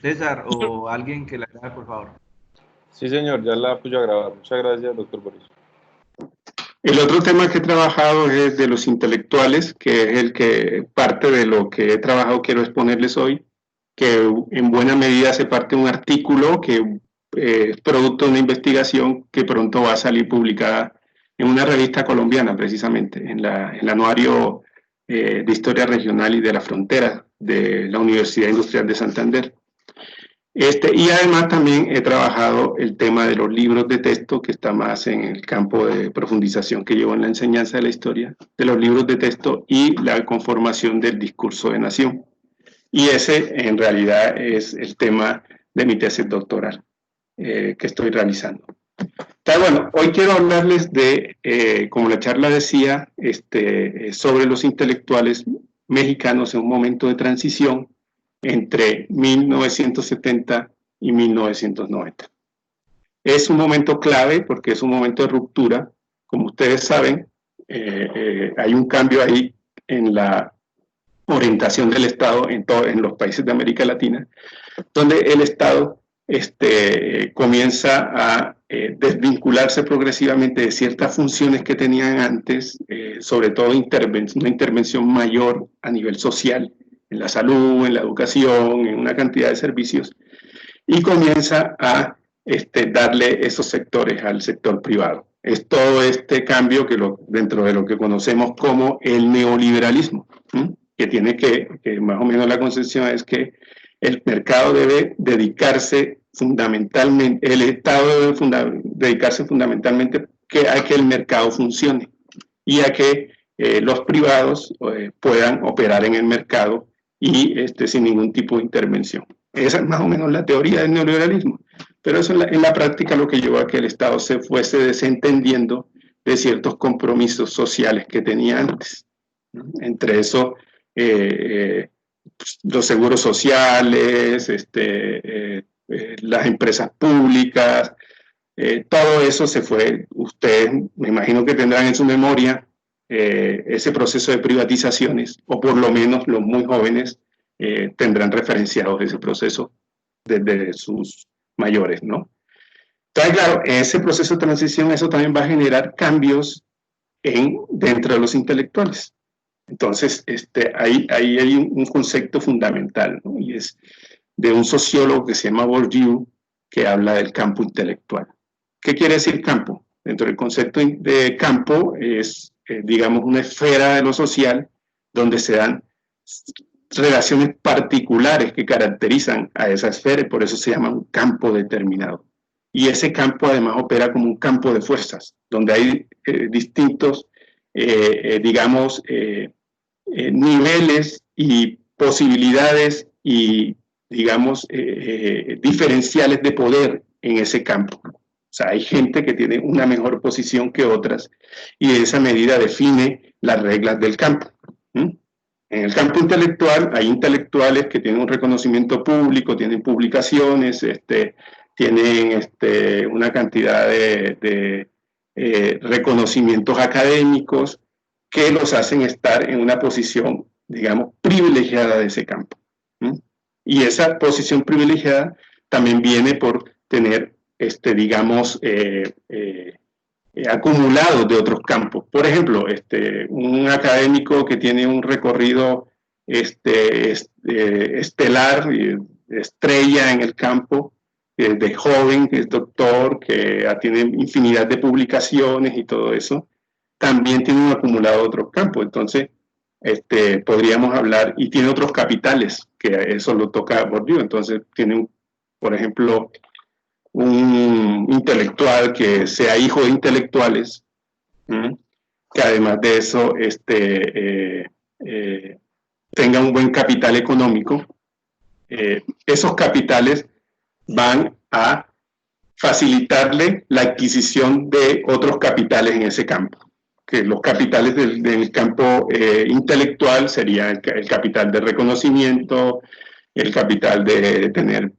César o alguien que la grabe, por favor. Sí, señor, ya la apoyo a grabar. Muchas gracias, doctor Boris. El otro tema que he trabajado es de los intelectuales, que es el que parte de lo que he trabajado, quiero exponerles hoy, que en buena medida se parte de un artículo que es producto de una investigación que pronto va a salir publicada en una revista colombiana, precisamente, en el anuario de Historia Regional y de la Frontera de la Universidad Industrial de Santander. Y además también he trabajado el tema de los libros de texto, que está más en el campo de profundización que llevo en la enseñanza de la historia, de los libros de texto y la conformación del discurso de nación. Y ese en realidad es el tema de mi tesis doctoral que estoy realizando. Entonces, bueno, hoy quiero hablarles de, como la charla decía, sobre los intelectuales mexicanos en un momento de transición entre 1970 y 1990. Es un momento clave porque es un momento de ruptura. Como ustedes saben, hay un cambio ahí en la orientación del Estado en los países de América Latina, donde el Estado comienza a desvincularse progresivamente de ciertas funciones que tenían antes, sobre todo una intervención mayor a nivel social, en la salud, en la educación, en una cantidad de servicios, y comienza a darle esos sectores al sector privado. Es todo este cambio dentro de lo que conocemos como el neoliberalismo, que tiene que más o menos la concepción es que el mercado debe dedicarse fundamentalmente, el Estado debe dedicarse fundamentalmente a que el mercado funcione y a que los privados puedan operar en el mercado y sin ningún tipo de intervención. Esa es más o menos la teoría del neoliberalismo, pero eso en la práctica lo que llevó a que el Estado se fuese desentendiendo de ciertos compromisos sociales que tenía antes. Entre eso, los seguros sociales, las empresas públicas, todo eso se fue. Ustedes me imagino que tendrán en su memoria ese proceso de privatizaciones, o por lo menos los muy jóvenes tendrán referenciados ese proceso desde sus mayores, ¿no? Entonces, claro, ese proceso de transición, eso también va a generar cambios dentro de los intelectuales. Entonces, ahí hay un concepto fundamental, ¿no? Y es de un sociólogo que se llama Bourdieu, que habla del campo intelectual. ¿Qué quiere decir campo? Dentro del concepto de campo es, digamos, una esfera de lo social donde se dan relaciones particulares que caracterizan a esa esfera y por eso se llama un campo determinado. Y ese campo además opera como un campo de fuerzas, donde hay distintos, digamos, niveles y posibilidades y, digamos, diferenciales de poder en ese campo. O sea, hay gente que tiene una mejor posición que otras y de esa medida define las reglas del campo. En el campo intelectual hay intelectuales que tienen un reconocimiento público, tienen publicaciones, tienen una cantidad de reconocimientos académicos que los hacen estar en una posición, digamos, privilegiada de ese campo. Y esa posición privilegiada también viene por tener, digamos, acumulados de otros campos. Por ejemplo, un académico que tiene un recorrido estelar, estrella en el campo, de joven, que es doctor, que tiene infinidad de publicaciones y todo eso, también tiene un acumulado de otros campos. Entonces, podríamos hablar, y tiene otros capitales, que eso lo toca Bourdieu. Entonces, tiene, por ejemplo, un intelectual que sea hijo de intelectuales, que además de eso tenga un buen capital económico. Esos capitales van a facilitarle la adquisición de otros capitales en ese campo, que los capitales del campo intelectual serían el capital de reconocimiento, el capital de tener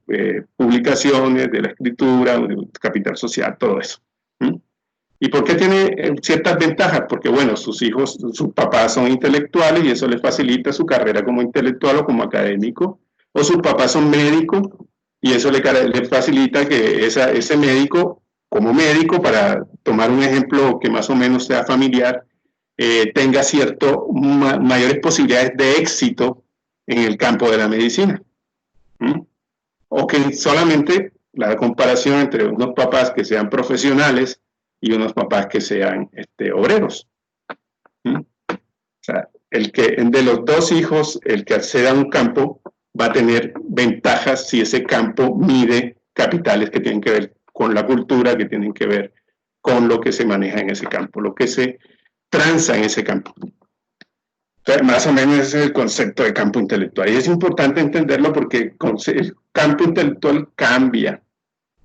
publicaciones, de la escritura, el capital social, todo eso. ¿Y por qué tiene ciertas ventajas? Porque, bueno, sus papás son intelectuales y eso les facilita su carrera como intelectual o como académico, o sus papás son médicos y eso le facilita que ese médico, como médico, para tomar un ejemplo que más o menos sea familiar, tenga mayores posibilidades de éxito en el campo de la medicina. ¿Mm? O que solamente la comparación entre unos papás que sean profesionales y unos papás que sean obreros. ¿Mm? O sea, de los dos hijos, el que acceda a un campo va a tener ventajas si ese campo mide capitales que tienen que ver con la cultura, que tienen que ver con lo que se maneja en ese campo, lo que se transa en ese campo. Entonces, más o menos ese es el concepto de campo intelectual. Y es importante entenderlo porque el campo intelectual cambia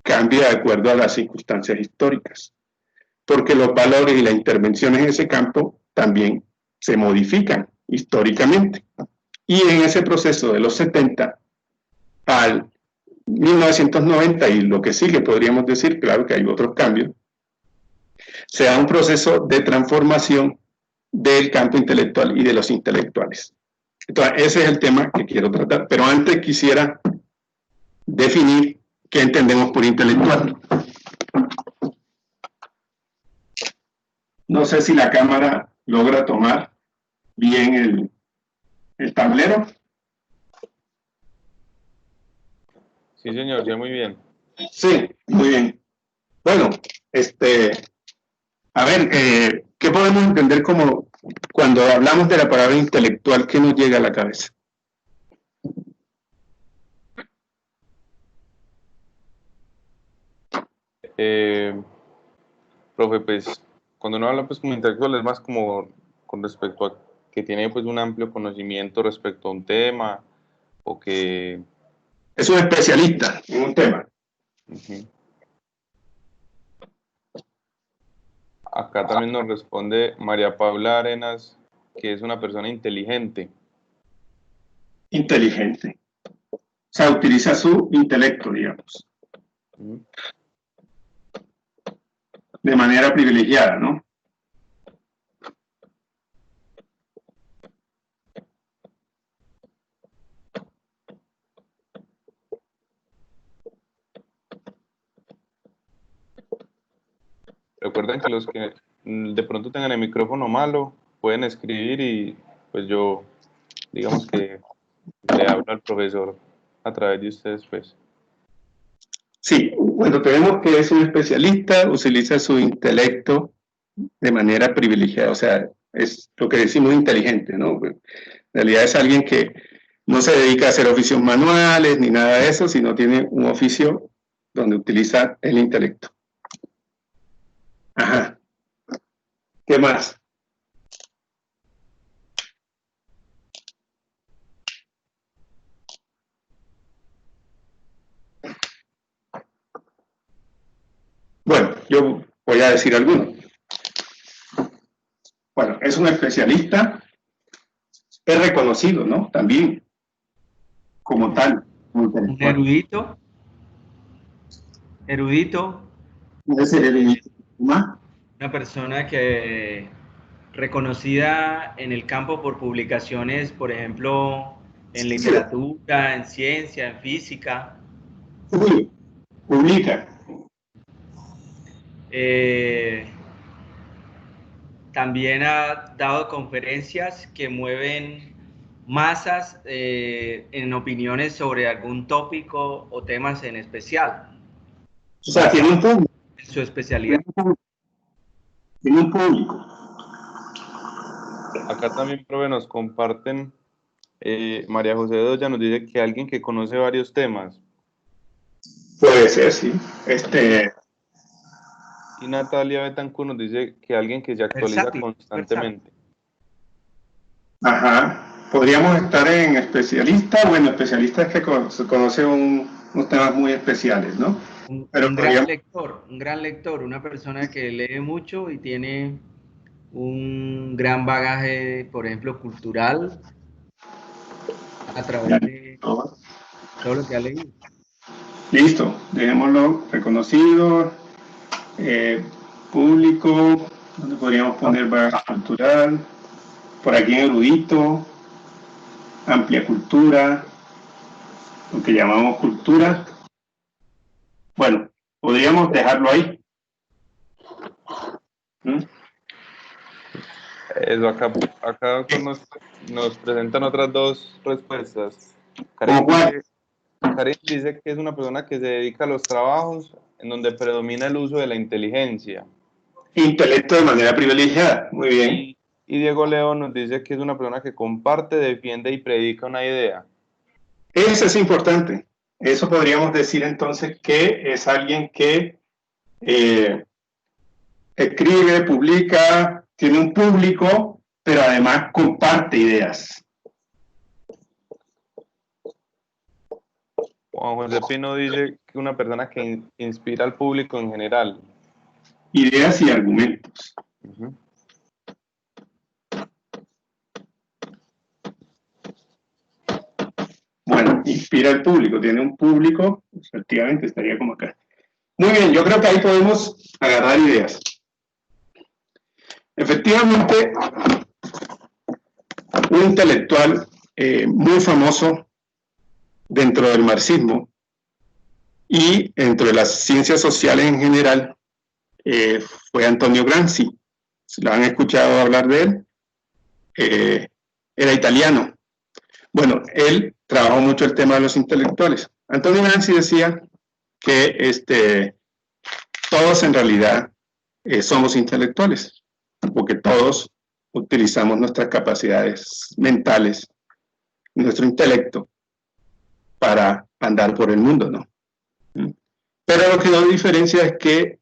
de acuerdo a las circunstancias históricas, porque los valores y las intervenciones en ese campo también se modifican históricamente. Y en ese proceso de los 70 al 1990 y lo que sigue, podríamos decir, claro que hay otros cambios, se da un proceso de transformación del campo intelectual y de los intelectuales. Entonces, ese es el tema que quiero tratar, pero antes quisiera definir qué entendemos por intelectual. No sé si la cámara logra tomar bien el tablero. Sí, señor, ya muy bien. Sí, muy bien. Bueno, a ver, ¿qué podemos entender como cuando hablamos de la palabra intelectual? ¿Qué nos llega a la cabeza? Profe, pues cuando uno habla pues como intelectual es más como con respecto a que tiene pues un amplio conocimiento respecto a un tema o que... Es un especialista en un tema. Acá también nos responde María Paula Arenas, que es una persona inteligente. Inteligente. O sea, utiliza su intelecto, digamos. De manera privilegiada, ¿no? Recuerden que los que de pronto tengan el micrófono malo pueden escribir y pues yo, digamos que le hablo al profesor a través de ustedes, pues. Sí, bueno, tenemos que es un especialista, utiliza su intelecto de manera privilegiada, o sea, es lo que decimos inteligente, ¿no? En realidad es alguien que no se dedica a hacer oficios manuales ni nada de eso, sino tiene un oficio donde utiliza el intelecto. Ajá. ¿Qué más? Bueno, yo voy a decir alguno. Bueno, es un especialista, es reconocido, ¿no? También, como tal. Un erudito. Erudito. Es el erudito. ¿Más? Una persona que reconocida en el campo por publicaciones, por ejemplo, en literatura, en ciencia, en física. Sí, publica. También ha dado conferencias que mueven masas en opiniones sobre algún tópico o temas en especial. O sea, tiene un público. Su especialidad. Tiene un público. Acá también, profe, nos comparten, María José Doya nos dice que alguien que conoce varios temas. Puede ser, sí. Y Natalia Betancourt nos dice que alguien que se actualiza constantemente. Ajá. Podríamos estar en especialista. Bueno, especialista es que conoce unos temas muy especiales, ¿no? Un gran lector, una persona que lee mucho y tiene un gran bagaje, por ejemplo, cultural, a través de todo lo que ha leído. Listo, dejémoslo reconocido, público, donde podríamos poner bagaje cultural, por aquí en erudito, amplia cultura, lo que llamamos cultura. Bueno, podríamos dejarlo ahí. ¿Mm? Eso, acá doctor, nos presentan otras dos respuestas. ¿Cómo cuál? Karim dice que es una persona que se dedica a los trabajos en donde predomina el uso de la inteligencia. Intelecto de manera privilegiada. Muy bien. Y Diego León nos dice que es una persona que comparte, defiende y predica una idea. Eso es importante. Eso podríamos decir entonces que es alguien que escribe, publica, tiene un público, pero además comparte ideas. Juan José Pino dice que una persona que inspira al público en general. Ideas y argumentos. Uh-huh. Bueno, inspira al público, tiene un público, efectivamente estaría como acá. Muy bien, yo creo que ahí podemos agarrar ideas. Efectivamente, un intelectual muy famoso dentro del marxismo y dentro de las ciencias sociales en general fue Antonio Gramsci. Si lo han escuchado hablar de él, era italiano. Bueno, él trabajó mucho el tema de los intelectuales. Antonio Gramsci decía que todos en realidad somos intelectuales, porque todos utilizamos nuestras capacidades mentales, nuestro intelecto, para andar por el mundo, ¿no? Pero lo que nos diferencia es que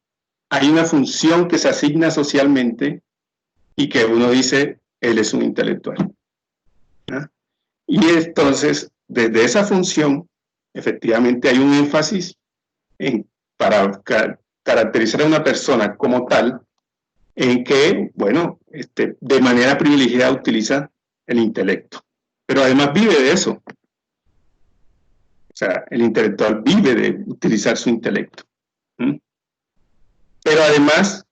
hay una función que se asigna socialmente y que uno dice, él es un intelectual. ¿No? Y entonces, desde esa función, efectivamente hay un énfasis para caracterizar a una persona como tal, en que, bueno, de manera privilegiada utiliza el intelecto. Pero además vive de eso. O sea, el intelectual vive de utilizar su intelecto. ¿Mm? Pero además,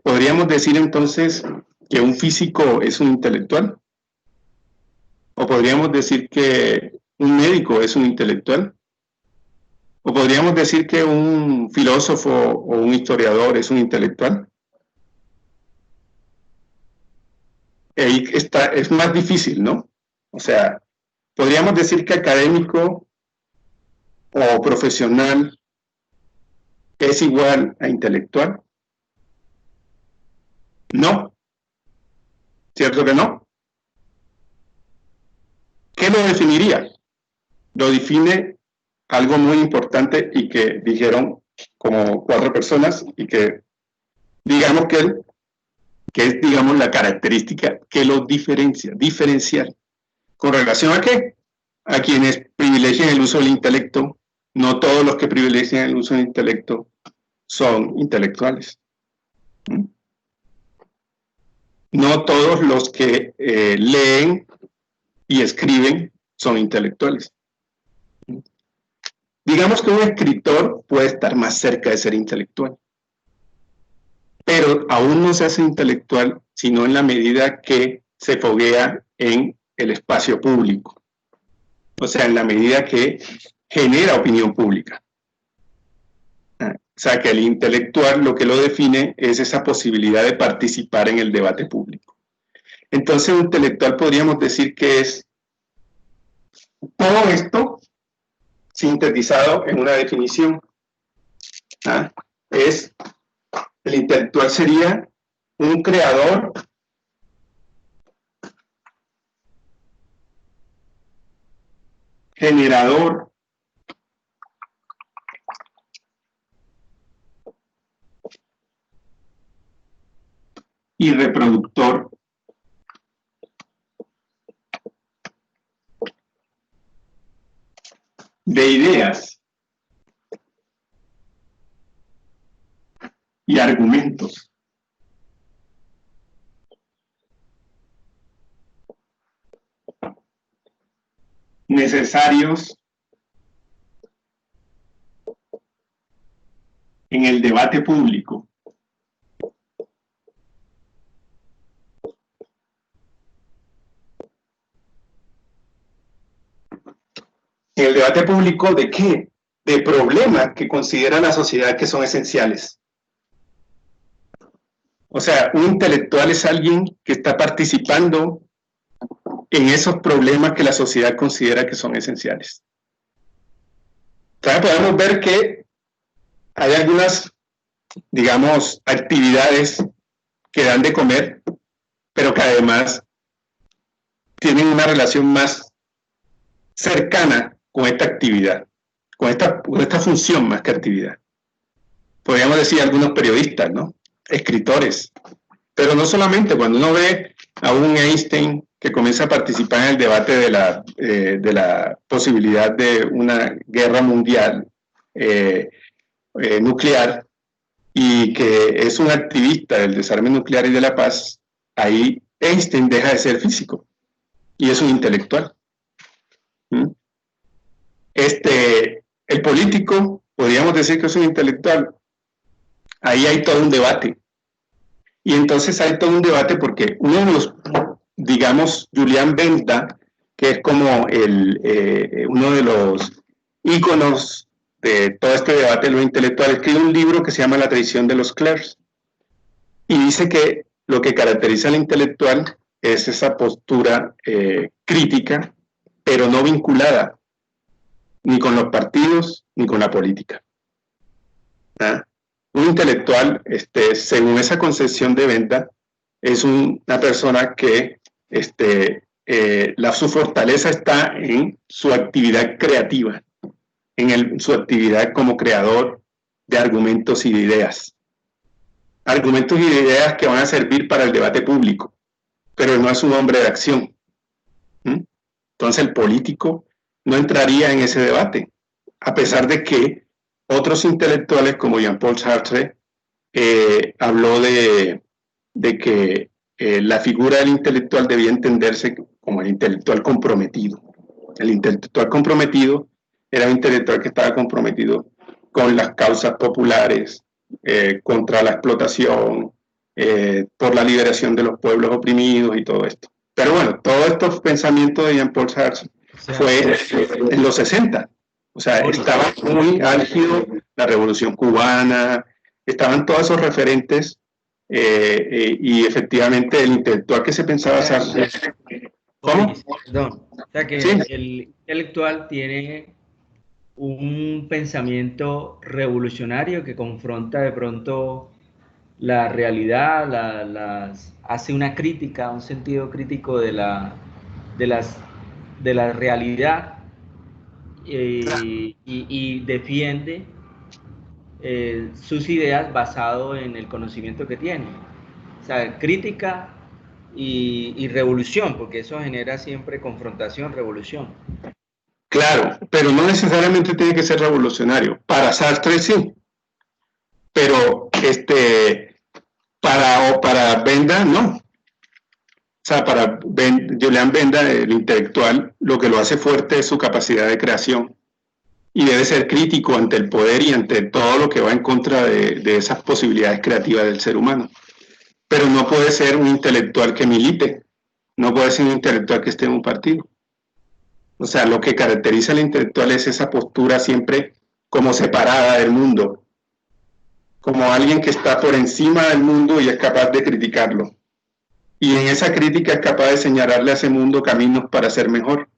podríamos decir entonces que un físico es un intelectual. O podríamos decir que un médico es un intelectual. O podríamos decir que un filósofo o un historiador es un intelectual. Ahí es más difícil, ¿no? O sea, podríamos decir que académico o profesional es igual a intelectual. No, ¿cierto que no? ¿Qué lo definiría? Lo define algo muy importante y que dijeron como 4 personas y que digamos que es, digamos, la característica que lo diferenciar. ¿Con relación a qué? A quienes privilegian el uso del intelecto. No todos los que privilegian el uso del intelecto son intelectuales. No todos los que leen y escriben son intelectuales. Digamos que un escritor puede estar más cerca de ser intelectual, pero aún no se hace intelectual sino en la medida que se foguea en el espacio público, o sea, en la medida que genera opinión pública. O sea, que el intelectual lo que lo define es esa posibilidad de participar en el debate público. Entonces, un intelectual podríamos decir que es todo esto sintetizado en una definición. El intelectual sería un creador generador y reproductor de ideas y argumentos necesarios en el debate público. ¿En el debate público de qué? de problemas que considera la sociedad que son esenciales. O sea, un intelectual es alguien que está participando en esos problemas que la sociedad considera que son esenciales. Entonces podemos ver que hay algunas, digamos, actividades que dan de comer, pero que además tienen una relación más cercana con esta actividad, con esta función más que actividad. Podríamos decir algunos periodistas, ¿no? Escritores, pero no solamente. Cuando uno ve a un Einstein que comienza a participar en el debate de la posibilidad de una guerra mundial nuclear, y que es un activista del desarme nuclear y de la paz, ahí Einstein deja de ser físico y es un intelectual. El político, podríamos decir que es un intelectual. Ahí hay todo un debate. Y entonces hay todo un debate porque uno de los, digamos, Julián Benda, que es como uno de los íconos de todo este debate de los intelectuales, escribe un libro que se llama La traición de los clerks. Y dice que lo que caracteriza al intelectual es esa postura crítica, pero no vinculada ni con los partidos ni con la política. ¿Ah? Un intelectual, según esa concepción de Benda, es una persona que su fortaleza está en su actividad creativa, en su actividad como creador de argumentos y de ideas. Argumentos y de ideas que van a servir para el debate público, pero no es un hombre de acción. Entonces el político no entraría en ese debate, a pesar de que otros intelectuales como Jean-Paul Sartre habló de que la figura del intelectual debía entenderse como el intelectual comprometido. El intelectual comprometido era un intelectual que estaba comprometido con las causas populares, contra la explotación, por la liberación de los pueblos oprimidos y todo esto. Pero bueno, todos estos pensamientos de Jean-Paul Sartre fue en los 60. O sea, estaba muy álgido la Revolución Cubana, estaban todos esos referentes, y efectivamente el intelectual que se pensaba Sartre... ¿Cómo? Perdón. O sea que ¿sí? El intelectual tiene un pensamiento revolucionario que confronta de pronto la realidad, hace una crítica, un sentido crítico de la realidad, y defiende sus ideas basado en el conocimiento que tiene. O sea, crítica y revolución, porque eso genera siempre confrontación, revolución. Claro, pero no necesariamente tiene que ser revolucionario. Para Sartre sí, pero para Benda no. O sea, para Julián Benda, el intelectual, lo que lo hace fuerte es su capacidad de creación. Y debe ser crítico ante el poder y ante todo lo que va en contra de esas posibilidades creativas del ser humano. Pero no puede ser un intelectual que milite, no puede ser un intelectual que esté en un partido. O sea, lo que caracteriza al intelectual es esa postura siempre como separada del mundo, como alguien que está por encima del mundo y es capaz de criticarlo. Y en esa crítica es capaz de señalarle a ese mundo caminos para ser mejor.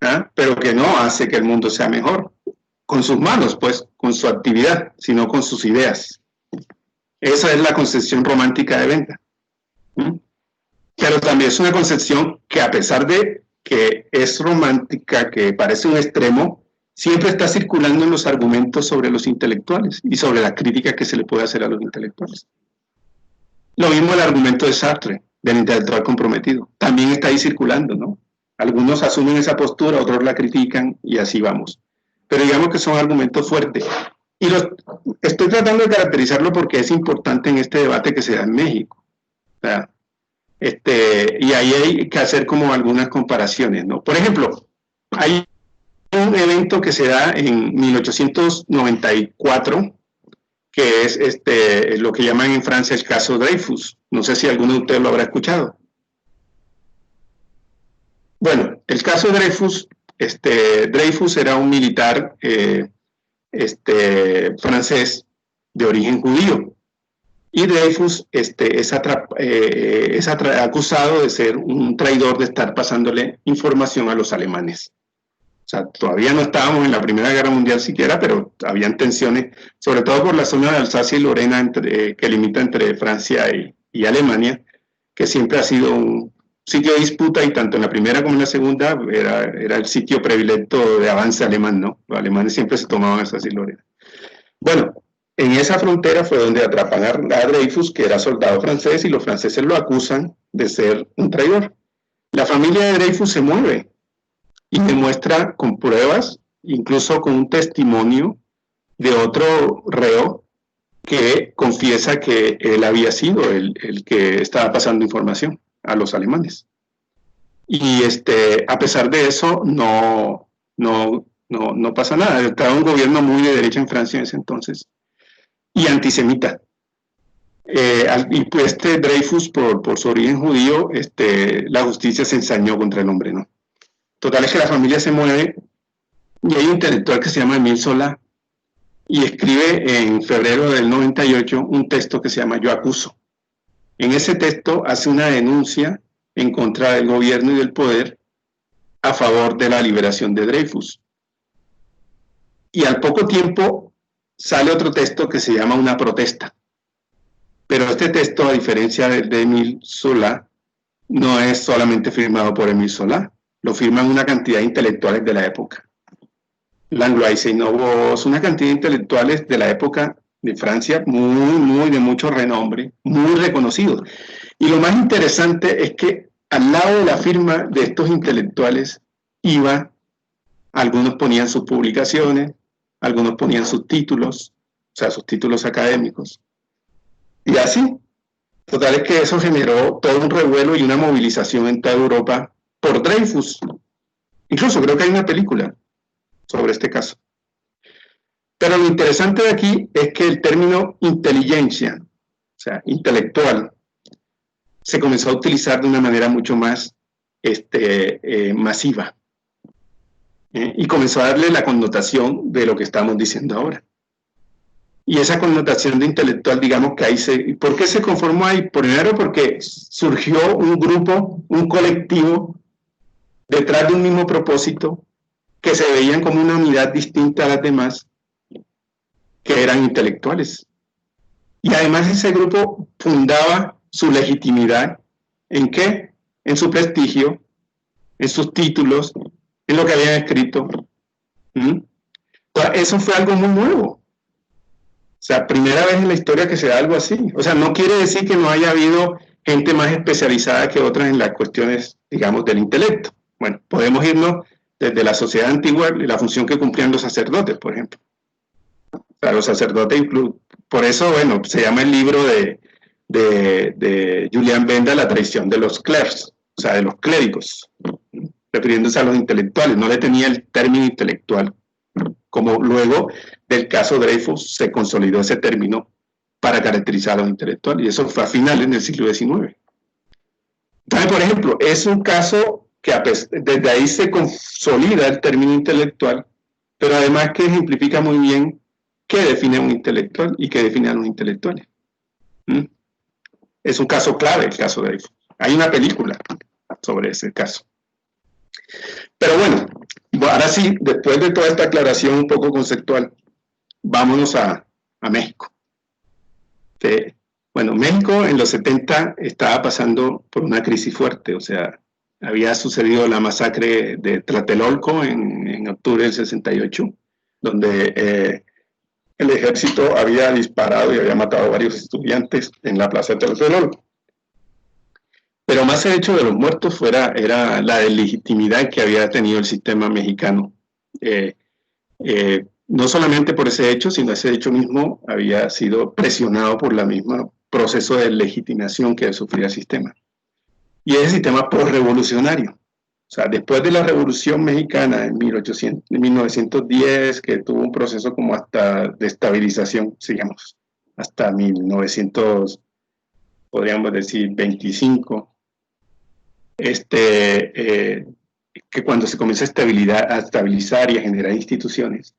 ¿Ah? Pero que no hace que el mundo sea mejor con sus manos, pues, con su actividad, sino con sus ideas. Esa es la concepción romántica de Benda. Pero también es una concepción que, a pesar de que es romántica, que parece un extremo, siempre está circulando en los argumentos sobre los intelectuales y sobre la crítica que se le puede hacer a los intelectuales. Lo mismo el argumento de Sartre, del intelectual comprometido. También está ahí circulando, ¿no? Algunos asumen esa postura, otros la critican y así vamos. Pero digamos que son argumentos fuertes. Y estoy tratando de caracterizarlo porque es importante en este debate que se da en México. O sea, y ahí hay que hacer como algunas comparaciones, ¿no? Por ejemplo, hay un evento que se da en 1894, que es lo que llaman en Francia el caso Dreyfus. No sé si alguno de ustedes lo habrá escuchado. Bueno, el caso Dreyfus Dreyfus era un militar francés de origen judío. Y Dreyfus es acusado de ser un traidor, de estar pasándole información a los alemanes. O sea, todavía no estábamos en la Primera Guerra Mundial siquiera, pero habían tensiones, sobre todo por la zona de Alsacia y Lorena, que limita entre Francia y Alemania, que siempre ha sido un sitio de disputa, y tanto en la Primera como en la Segunda era el sitio predilecto de avance alemán, ¿no? Los alemanes siempre se tomaban Alsacia y Lorena. Bueno, en esa frontera fue donde atrapan a Dreyfus, que era soldado francés, y los franceses lo acusan de ser un traidor. La familia de Dreyfus se mueve y demuestra con pruebas, incluso con un testimonio de otro reo que confiesa que él había sido el que estaba pasando información a los alemanes. Y a pesar de eso, no pasa nada. Estaba un gobierno muy de derecha en Francia en ese entonces, y antisemita. Y pues Dreyfus, por su origen judío, la justicia se ensañó contra el hombre, ¿no? Total es que la familia se mueve, y hay un intelectual que se llama Émile Zola, y escribe en febrero del 98 un texto que se llama Yo acuso. En ese texto hace una denuncia en contra del gobierno y del poder a favor de la liberación de Dreyfus. Y al poco tiempo sale otro texto que se llama Una protesta. Pero este texto, a diferencia de Émile Zola, no es solamente firmado por Émile Zola, lo firman una cantidad de intelectuales de la época. Langlois y Novos, una cantidad de intelectuales de la época de Francia, muy de mucho renombre, muy reconocidos. Y lo más interesante es que al lado de la firma de estos intelectuales algunos ponían sus publicaciones, algunos ponían sus títulos, o sea, sus títulos académicos. Y así, total es que eso generó todo un revuelo y una movilización en toda Europa por Dreyfus. Incluso creo que hay una película sobre este caso. Pero lo interesante de aquí es que el término inteligencia, o sea, intelectual, se comenzó a utilizar de una manera mucho más masiva. Y comenzó a darle la connotación de lo que estamos diciendo ahora. Y esa connotación de intelectual, digamos que ahí ¿por qué se conformó ahí? Primero porque surgió un grupo, un colectivo, detrás de un mismo propósito, que se veían como una unidad distinta a las demás, que eran intelectuales. Y además ese grupo fundaba su legitimidad ¿en qué? En su prestigio, en sus títulos, en lo que habían escrito. Eso fue algo muy nuevo. O sea, primera vez en la historia que se da algo así. O sea, no quiere decir que no haya habido gente más especializada que otras en las cuestiones, digamos, del intelecto. Bueno, podemos irnos desde la sociedad antigua, la función que cumplían los sacerdotes, por ejemplo. O sea, los sacerdotes, por eso, bueno, se llama el libro de Julian Benda, La traición de los clers, o sea, de los clérigos, refiriéndose a los intelectuales. No le tenía el término intelectual, como luego del caso Dreyfus se consolidó ese término para caracterizar a los intelectuales, y eso fue a finales del siglo XIX. Entonces, por ejemplo, es un caso que desde ahí se consolida el término intelectual, pero además que ejemplifica muy bien qué define un intelectual y qué define a los intelectuales. Es un caso clave, el caso de Dreyfus. Hay una película sobre ese caso. Pero bueno, ahora sí, después de toda esta aclaración un poco conceptual, vámonos a México. Bueno, México en los 70 estaba pasando por una crisis fuerte, o sea, había sucedido la masacre de Tlatelolco en octubre del 68, donde el ejército había disparado y había matado a varios estudiantes en la plaza de Tlatelolco. Pero más el hecho de los muertos era la legitimidad que había tenido el sistema mexicano. No solamente por ese hecho, sino ese hecho mismo había sido presionado por la misma proceso de legitimación que sufría el sistema. Y ese sistema posrevolucionario. O sea, después de la Revolución Mexicana en 1910, que tuvo un proceso como hasta de estabilización, digamos, hasta 1900, podríamos decir, 25, que cuando se comienza a estabilizar y a generar instituciones,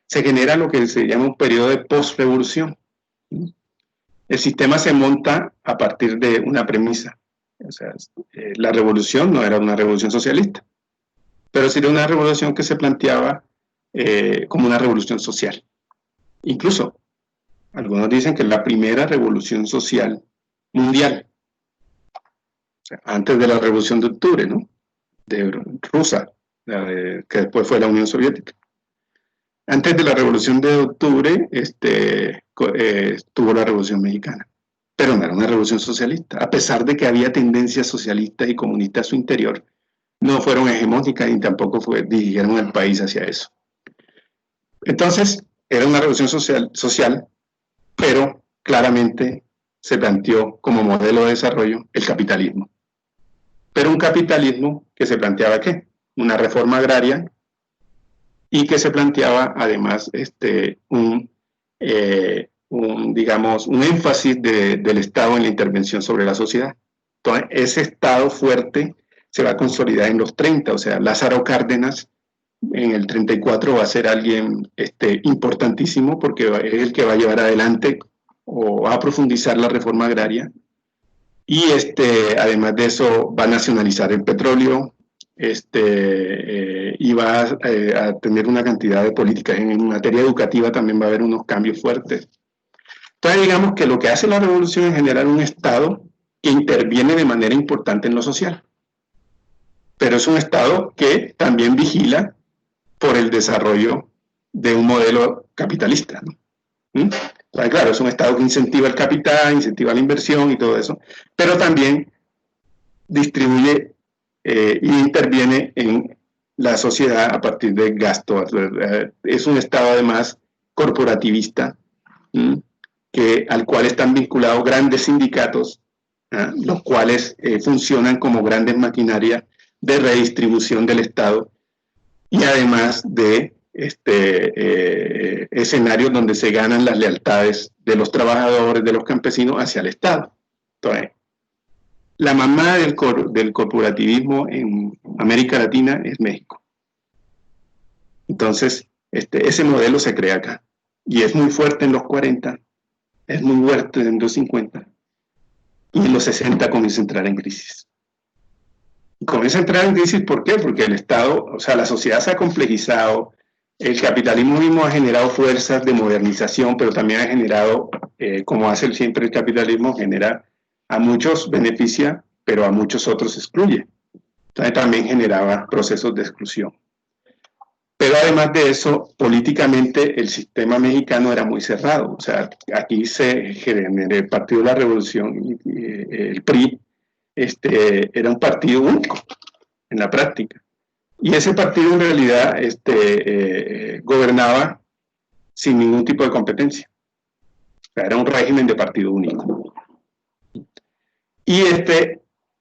se genera lo que se llama un periodo de post-revolución. El sistema se monta a partir de una premisa. O sea, la revolución no era una revolución socialista, pero sí era una revolución que se planteaba como una revolución social. Incluso, algunos dicen que es la primera revolución social mundial. O sea, antes de la Revolución de Octubre, ¿no? De rusa, que después fue la Unión Soviética. Antes de la Revolución de Octubre, tuvo la Revolución Mexicana, pero no era una revolución socialista. A pesar de que había tendencias socialistas y comunistas a su interior, no fueron hegemónicas ni tampoco dirigieron al país hacia eso. Entonces, era una revolución social, pero claramente se planteó como modelo de desarrollo el capitalismo. Pero un capitalismo que se planteaba ¿qué? Una reforma agraria y que se planteaba además un énfasis del Estado en la intervención sobre la sociedad. Entonces, ese Estado fuerte se va a consolidar en los 30, o sea, Lázaro Cárdenas en el 34 va a ser alguien importantísimo porque es el que va a llevar adelante o va a profundizar la reforma agraria y además de eso va a nacionalizar el petróleo y va a tener una cantidad de políticas. En materia educativa también va a haber unos cambios fuertes. Entonces digamos que lo que hace la revolución es generar un Estado que interviene de manera importante en lo social, pero es un Estado que también vigila por el desarrollo de un modelo capitalista, ¿no? Entonces, claro, es un Estado que incentiva el capital, incentiva la inversión y todo eso, pero también distribuye y interviene en la sociedad a partir del gasto. Es un Estado además corporativista, al cual están vinculados grandes sindicatos, los cuales funcionan como grandes maquinarias de redistribución del Estado y además de escenarios donde se ganan las lealtades de los trabajadores, de los campesinos hacia el Estado. Entonces, la mamá del corporativismo en América Latina es México. Entonces, ese modelo se crea acá y es muy fuerte en los 40, es muy fuerte en los 50 y en los 60 comienza a entrar en crisis. Comienza a entrar en crisis, ¿por qué? Porque el Estado, o sea, la sociedad se ha complejizado, el capitalismo mismo ha generado fuerzas de modernización, pero también ha generado, como hace siempre el capitalismo, genera a muchos beneficia, pero a muchos otros excluye. Entonces también generaba procesos de exclusión. Pero además de eso, políticamente el sistema mexicano era muy cerrado. O sea, aquí en el Partido de la Revolución, el PRI, era un partido único en la práctica. Y ese partido en realidad gobernaba sin ningún tipo de competencia. O sea, era un régimen de partido único. Y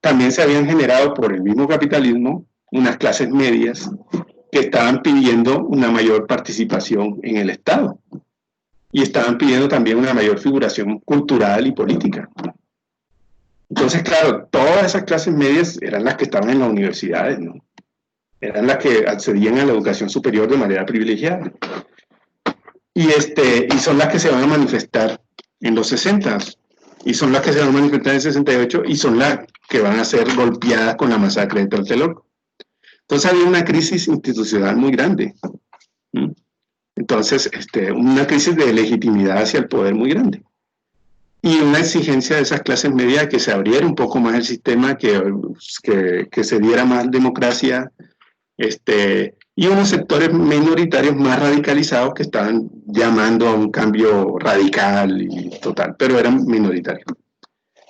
también se habían generado por el mismo capitalismo unas clases medias que estaban pidiendo una mayor participación en el Estado. Y estaban pidiendo también una mayor figuración cultural y política. Entonces, claro, todas esas clases medias eran las que estaban en las universidades, ¿no? Eran las que accedían a la educación superior de manera privilegiada. Y son las que se van a manifestar en los 60, y son las que se van a manifestar en el 68, y son las que van a ser golpeadas con la masacre de Tlatelolco. Entonces había una crisis institucional muy grande. Entonces, una crisis de legitimidad hacia el poder muy grande. Y una exigencia de esas clases medias que se abriera un poco más el sistema, que se diera más democracia, y unos sectores minoritarios más radicalizados que estaban llamando a un cambio radical y total, pero eran minoritarios.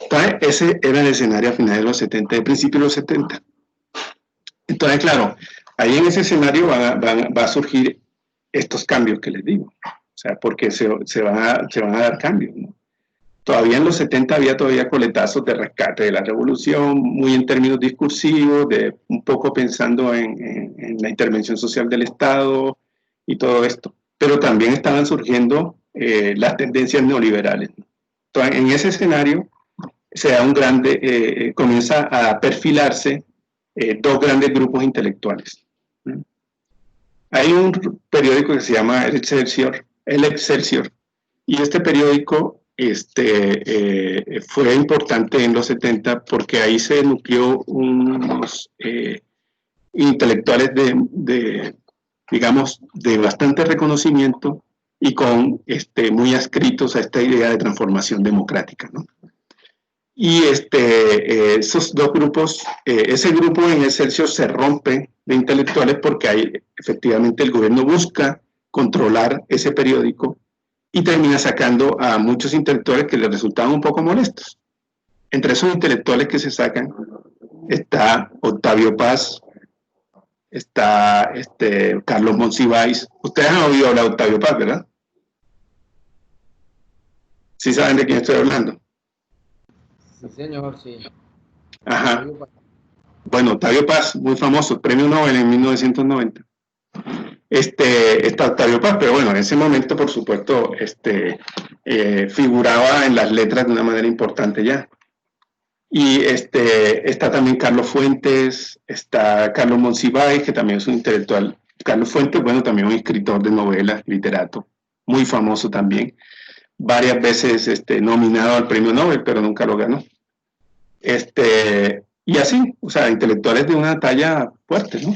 Entonces, ese era el escenario a finales de los 70, de principios de los 70. Entonces, claro, ahí en ese escenario va a surgir estos cambios que les digo, o sea, porque se van a dar cambios, ¿no? Todavía en los 70 había todavía coletazos de rescate de la revolución, muy en términos discursivos, un poco pensando en la intervención social del Estado y todo esto. Pero también estaban surgiendo las tendencias neoliberales. Entonces, en ese escenario se da comienza a perfilarse dos grandes grupos intelectuales. Hay un periódico que se llama El Excelsior, y este periódico fue importante en los 70 porque ahí se nucleó unos intelectuales digamos, de bastante reconocimiento y muy adscritos a esta idea de transformación democrática, ¿no? Y esos dos grupos, ese grupo en Excelsior se rompe de intelectuales porque ahí efectivamente el gobierno busca controlar ese periódico y termina sacando a muchos intelectuales que le resultaban un poco molestos. Entre esos intelectuales que se sacan está Octavio Paz, está Carlos Monsiváis. Ustedes han oído hablar de Octavio Paz, ¿verdad? ¿Sí saben de quién estoy hablando? Sí, señor, sí. Ajá. Bueno, Octavio Paz, muy famoso, premio Nobel en 1990. Está Octavio Paz, pero bueno, en ese momento, por supuesto, figuraba en las letras de una manera importante ya. Y está también Carlos Fuentes, está Carlos Monsiváis, que también es un intelectual. Carlos Fuentes, bueno, también un escritor de novelas, literato, muy famoso también. Varias veces nominado al premio Nobel, pero nunca lo ganó. Y así, o sea, intelectuales de una talla fuerte, ¿no?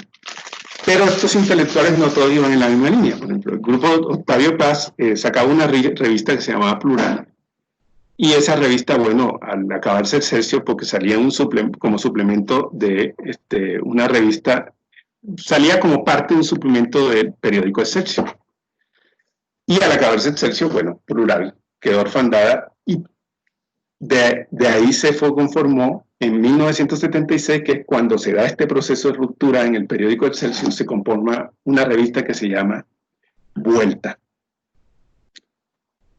Pero estos intelectuales no todos iban en la misma línea. Por ejemplo, el grupo Octavio Paz sacaba una revista que se llamaba Plural, y esa revista, bueno, al acabarse Excelsior, porque salía como suplemento de una revista, salía como parte de un suplemento del periódico Excelsior. Y al acabarse Excelsior, bueno, Plural quedó orfandada, y de ahí se conformó en 1976, que es cuando se da este proceso de ruptura en el periódico Excelsior, se conforma una revista que se llama Vuelta.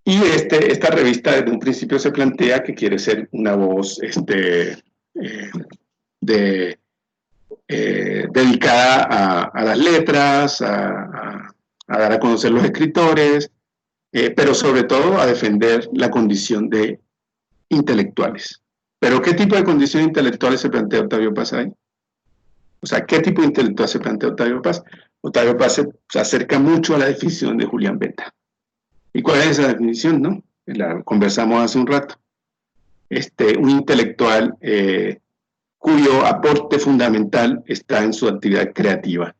Y esta revista desde un principio se plantea que quiere ser una voz dedicada a las letras, a dar a conocer los escritores, pero sobre todo a defender la condición de intelectuales. ¿Pero qué tipo de condición intelectuales se plantea Octavio Paz ahí? O sea, ¿qué tipo de intelectual se plantea Octavio Paz? Octavio Paz se acerca mucho a la definición de Julián Benta. ¿Y cuál es esa definición, no? La conversamos hace un rato. Un intelectual cuyo aporte fundamental está en su actividad creativa.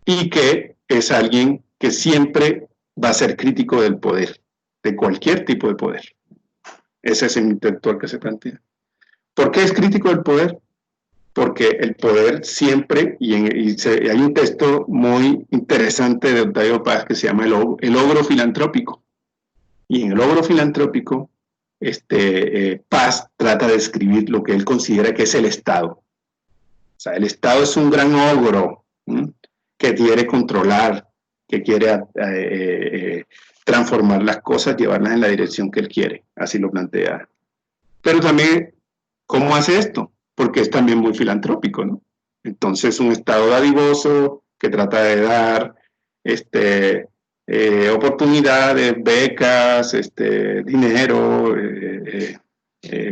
Y que es alguien que siempre va a ser crítico del poder, de cualquier tipo de poder. Ese es el intelectual que se plantea. ¿Por qué es crítico del poder? Porque el poder siempre, hay un texto muy interesante de Octavio Paz que se llama El ogro filantrópico. Y en El ogro filantrópico, Paz trata de describir lo que él considera que es el Estado. O sea, el Estado es un gran ogro que quiere controlar, que quiere transformar las cosas, llevarlas en la dirección que él quiere. Así lo plantea. Pero también, ¿cómo hace esto? Porque es también muy filantrópico, ¿no? Entonces, un Estado dadivoso que trata de dar oportunidades, becas, dinero,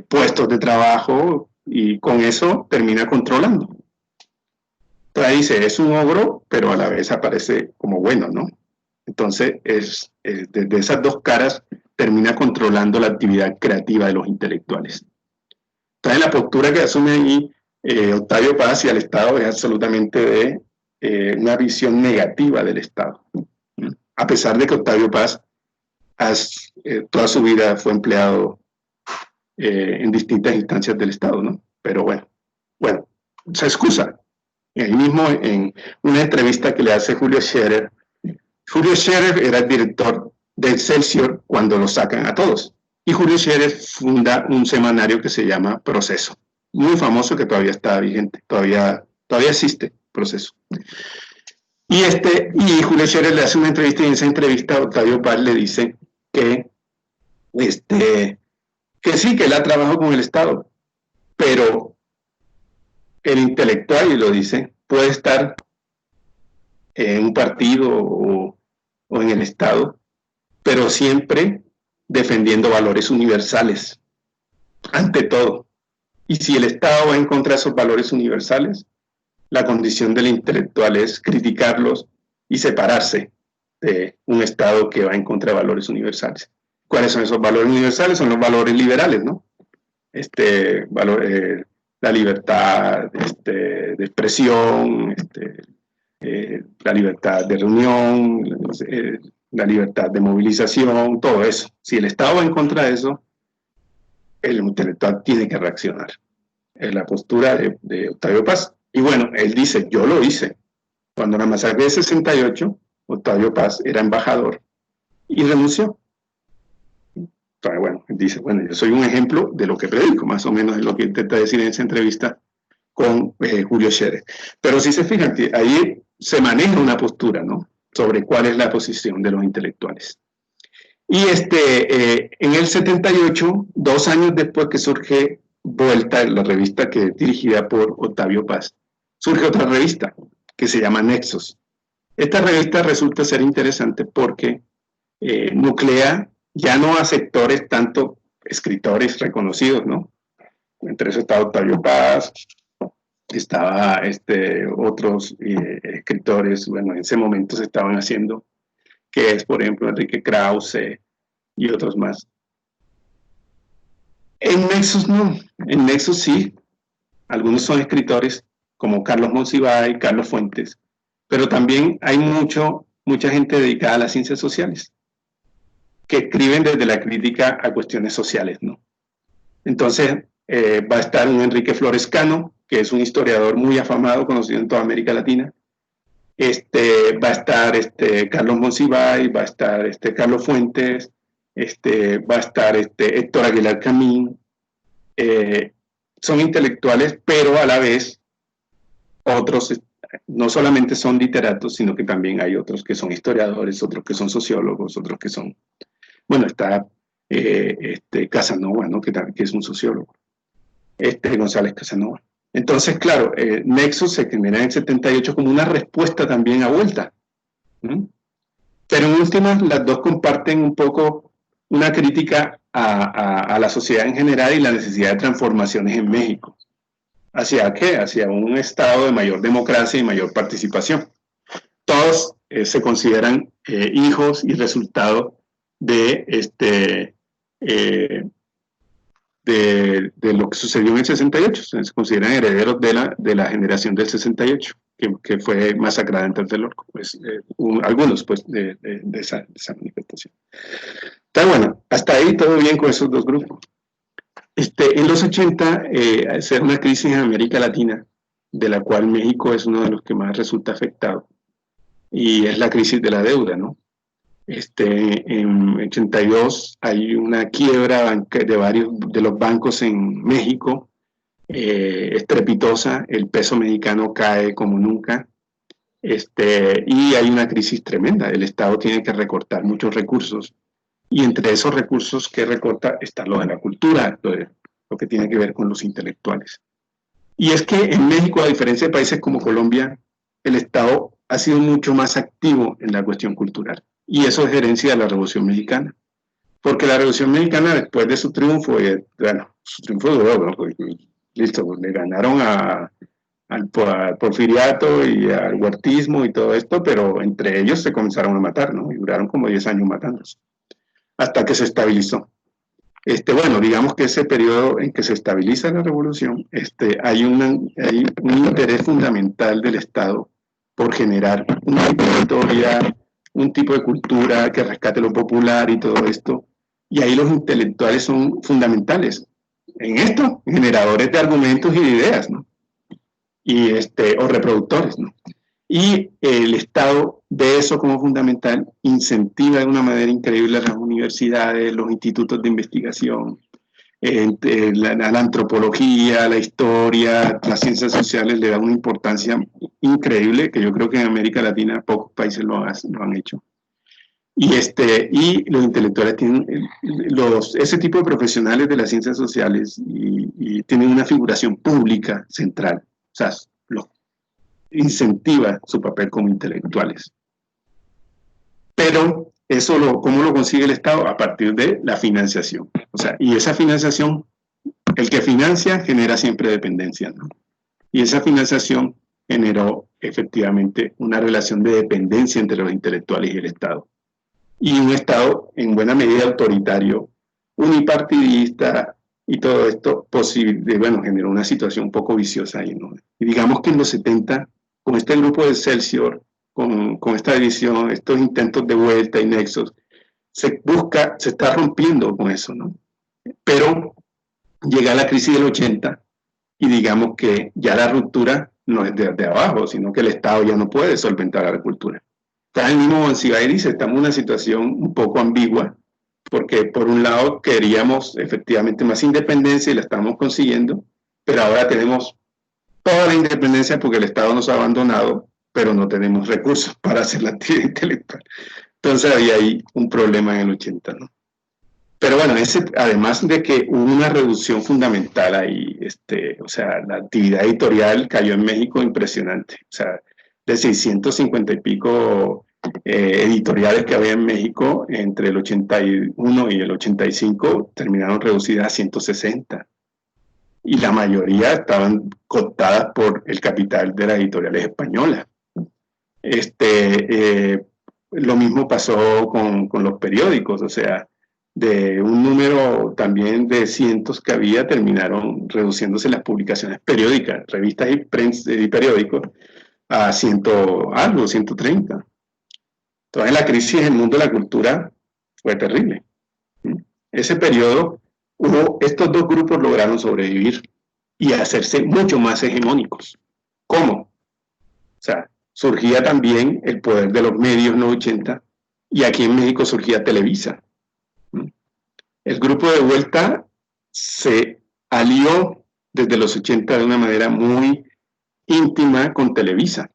puestos de trabajo, y con eso termina controlando. Entonces dice, es un ogro, pero a la vez aparece como bueno, ¿no? Entonces, desde esas dos caras termina controlando la actividad creativa de los intelectuales. Entonces, la postura que asume ahí Octavio Paz hacia el Estado es absolutamente de una visión negativa del Estado. A pesar de que Octavio Paz toda su vida fue empleado en distintas instancias del Estado, ¿no? Pero bueno, se excusa. Ahí mismo, en una entrevista que le hace Julio Scherer era el director de Excelsior cuando lo sacan a todos. Y Julio Scherer funda un semanario que se llama Proceso, muy famoso, que todavía está vigente, todavía existe Proceso. Y Julio Scherer le hace una entrevista, y en esa entrevista Octavio Paz le dice que sí, que él ha trabajado con el Estado, pero el intelectual, y lo dice, puede estar en un partido o en el Estado, pero siempre defendiendo valores universales, ante todo. Y si el Estado va en contra de esos valores universales, la condición del intelectual es criticarlos y separarse de un Estado que va en contra de valores universales. ¿Cuáles son esos valores universales? Son los valores liberales, ¿no? La libertad de expresión, la libertad de reunión, la libertad de movilización, todo eso. Si el Estado va en contra de eso, el intelectual tiene que reaccionar. Es la postura de Octavio Paz. Y bueno, él dice, yo lo hice. Cuando la masacre de 68, Octavio Paz era embajador y renunció. Entonces, bueno, él dice, bueno, yo soy un ejemplo de lo que predico, más o menos es lo que intenta decir en esa entrevista con Julio Scherer. Pero si se fijan, ahí se maneja una postura, ¿no?, sobre cuál es la posición de los intelectuales. Y en el 78, 2 años después que surge Vuelta, la revista que es dirigida por Octavio Paz, surge otra revista que se llama Nexos. Esta revista resulta ser interesante porque nuclea ya no a sectores tanto escritores reconocidos, ¿no? Entre eso estaba Octavio Paz, estaba otros escritores, bueno, en ese momento se estaban haciendo, que es, por ejemplo, Enrique Krause y otros más. En Nexos no, en Nexos sí, algunos son escritores como Carlos Monsiváis, Carlos Fuentes, pero también hay mucha gente dedicada a las ciencias sociales, que escriben desde la crítica a cuestiones sociales, ¿no? Entonces, va a estar un Enrique Flores Cano, que es un historiador muy afamado, conocido en toda América Latina. Va a estar Carlos Monsiváis, va a estar Carlos Fuentes, va a estar Héctor Aguilar Camín. Son intelectuales, pero a la vez otros no solamente son literatos, sino que también hay otros que son historiadores, otros que son sociólogos, otros que son... Bueno, está Casanova, ¿no?, que es un sociólogo, González Casanova. Entonces, claro, Nexos se genera en el 78 como una respuesta también a Vuelta. Pero en últimas, las dos comparten un poco una crítica a la sociedad en general y la necesidad de transformaciones en México. ¿Hacia qué? Hacia un estado de mayor democracia y mayor participación. Todos se consideran hijos y resultado de lo que sucedió en el 68, se consideran herederos de la generación del 68, que fue masacrada en Tlatelolco, pues, algunos pues, de esa manifestación. Está bueno, hasta ahí todo bien con esos dos grupos. En los 80, hace una crisis en América Latina, de la cual México es uno de los que más resulta afectado, y es la crisis de la deuda, ¿no? En 82 hay una quiebra de varios de los bancos en México, estrepitosa, el peso mexicano cae como nunca, y hay una crisis tremenda, el Estado tiene que recortar muchos recursos, y entre esos recursos que recorta está lo de la cultura, lo que tiene que ver con los intelectuales. Y es que en México, a diferencia de países como Colombia, el Estado ha sido mucho más activo en la cuestión cultural. Y eso es herencia de la Revolución Mexicana. Porque la Revolución Mexicana, después de su triunfo, su triunfo duró, ¿no? Listo, pues le ganaron al porfiriato y al huertismo y todo esto, pero entre ellos se comenzaron a matar, ¿no? Y duraron como 10 años matándose, hasta que se estabilizó. Bueno, digamos que ese periodo en que se estabiliza la revolución, hay un interés fundamental del Estado por generar una historia, un tipo de cultura que rescate lo popular y todo esto, y ahí los intelectuales son fundamentales en esto, generadores de argumentos y de ideas, ¿no? Y o reproductores, ¿no? Y el Estado ve eso como fundamental, incentiva de una manera increíble a las universidades, los institutos de investigación, la antropología, la historia, las ciencias sociales le da una importancia increíble que yo creo que en América Latina pocos países lo han hecho. Y los intelectuales tienen, ese tipo de profesionales de las ciencias sociales y tienen una figuración pública central, o sea, incentiva su papel como intelectuales. Pero eso ¿cómo lo consigue el Estado? A partir de la financiación. O sea, y esa financiación el que financia genera siempre dependencia, ¿no? Y esa financiación generó efectivamente una relación de dependencia entre los intelectuales y el Estado. Y un Estado en buena medida autoritario, unipartidista, y todo esto generó una situación un poco viciosa ahí, ¿no? Y digamos que en los 70, con este grupo de Excelsior, con esta división, estos intentos de vuelta y nexos, se está rompiendo con eso, ¿no? Pero llega la crisis del 80 y digamos que ya la ruptura no es de abajo, sino que el Estado ya no puede solventar la cultura. Está el mismo Monsiváis dice, estamos en una situación un poco ambigua, porque por un lado queríamos efectivamente más independencia y la estamos consiguiendo, pero ahora tenemos toda la independencia porque el Estado nos ha abandonado, pero no tenemos recursos para hacer la actividad intelectual. Entonces había ahí un problema en el 80, ¿no? Pero bueno, además de que hubo una reducción fundamental ahí, o sea, la actividad editorial cayó en México impresionante. O sea, de 650 y pico editoriales que había en México, entre el 81 y el 85 terminaron reducidas a 160. Y la mayoría estaban cooptadas por el capital de las editoriales españolas. Lo mismo pasó con los periódicos, o sea, de un número también de cientos que había, terminaron reduciéndose las publicaciones periódicas, revistas y periódicos, a 130. Entonces la crisis en el mundo de la cultura fue terrible. Ese periodo, estos dos grupos lograron sobrevivir y hacerse mucho más hegemónicos. ¿Cómo? O sea, surgía también el poder de los medios en los 80 y aquí en México surgía Televisa. El grupo de vuelta se alió desde los 80 de una manera muy íntima con Televisa.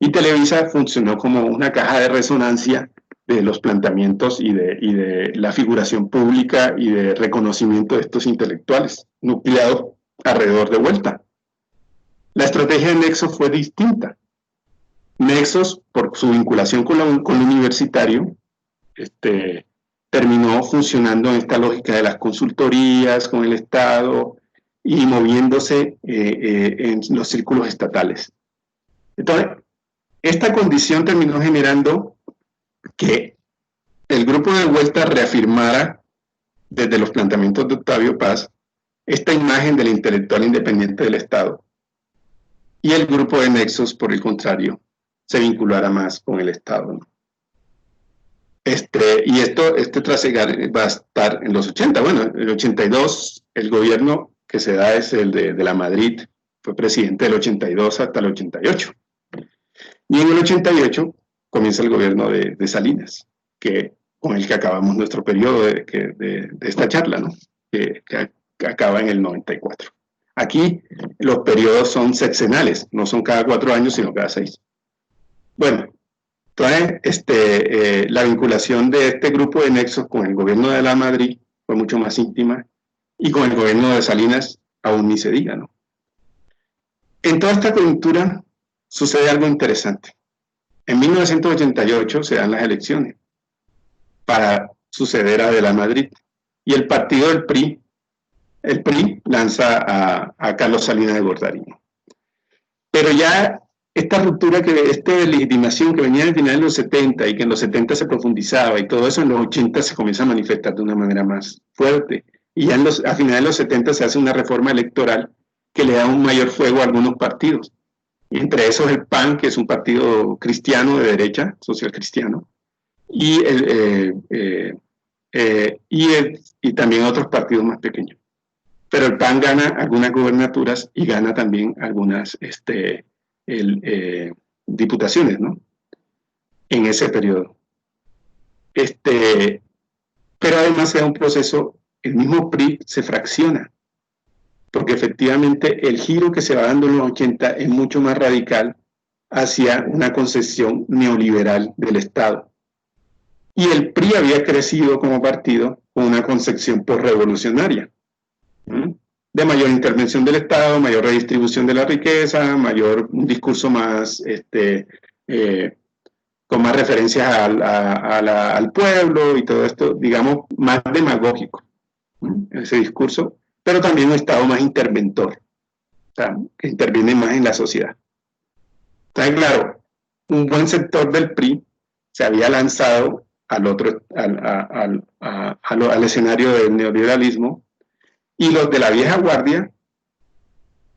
Y Televisa funcionó como una caja de resonancia de los planteamientos y de la figuración pública y de reconocimiento de estos intelectuales nucleados alrededor de vuelta. La estrategia de Nexos fue distinta. Nexos, por su vinculación con lo universitario, terminó funcionando en esta lógica de las consultorías con el Estado y moviéndose en los círculos estatales. Entonces, esta condición terminó generando que el grupo de vuelta reafirmara desde los planteamientos de Octavio Paz esta imagen del intelectual independiente del Estado. Y el grupo de Nexos, por el contrario, se vinculara más con el Estado, ¿no? Y este trasegar va a estar en los 80. Bueno, en el 82 el gobierno que se da es el de la Madrid, fue presidente del 82 hasta el 88. Y en el 88 comienza el gobierno de Salinas, con el que acabamos nuestro periodo de esta charla, ¿no? Que acaba en el 94. Aquí los periodos son sexenales, no son cada 4 años, sino cada 6. Bueno, entonces, la vinculación de este grupo de Nexos con el gobierno de la Madrid fue mucho más íntima y con el gobierno de Salinas aún ni se diga, ¿no? En toda esta coyuntura sucede algo interesante. En 1988 se dan las elecciones para suceder a de la Madrid y el partido del PRI, lanza a Carlos Salinas de Gortari. Pero ya esta ruptura, esta legitimación que venía al final de los 70 y que en los 70 se profundizaba y todo eso en los 80 se comienza a manifestar de una manera más fuerte. Y ya a finales de los 70 se hace una reforma electoral que le da un mayor fuego a algunos partidos. Y entre esos el PAN, que es un partido cristiano de derecha, social cristiano, y también otros partidos más pequeños. Pero el PAN gana algunas gubernaturas y gana también algunas diputaciones, ¿no? En ese periodo. Pero además se da un proceso, el mismo PRI se fracciona, porque efectivamente el giro que se va dando en los 80 es mucho más radical hacia una concepción neoliberal del Estado. Y el PRI había crecido como partido con una concepción posrevolucionaria, de mayor intervención del Estado, mayor redistribución de la riqueza, un discurso más, con más referencias al pueblo y todo esto, digamos, más demagógico. en ese discurso, pero también un Estado más interventor, o sea, que interviene más en la sociedad. Entonces, claro, un buen sector del PRI se había lanzado al escenario del neoliberalismo, y los de la vieja guardia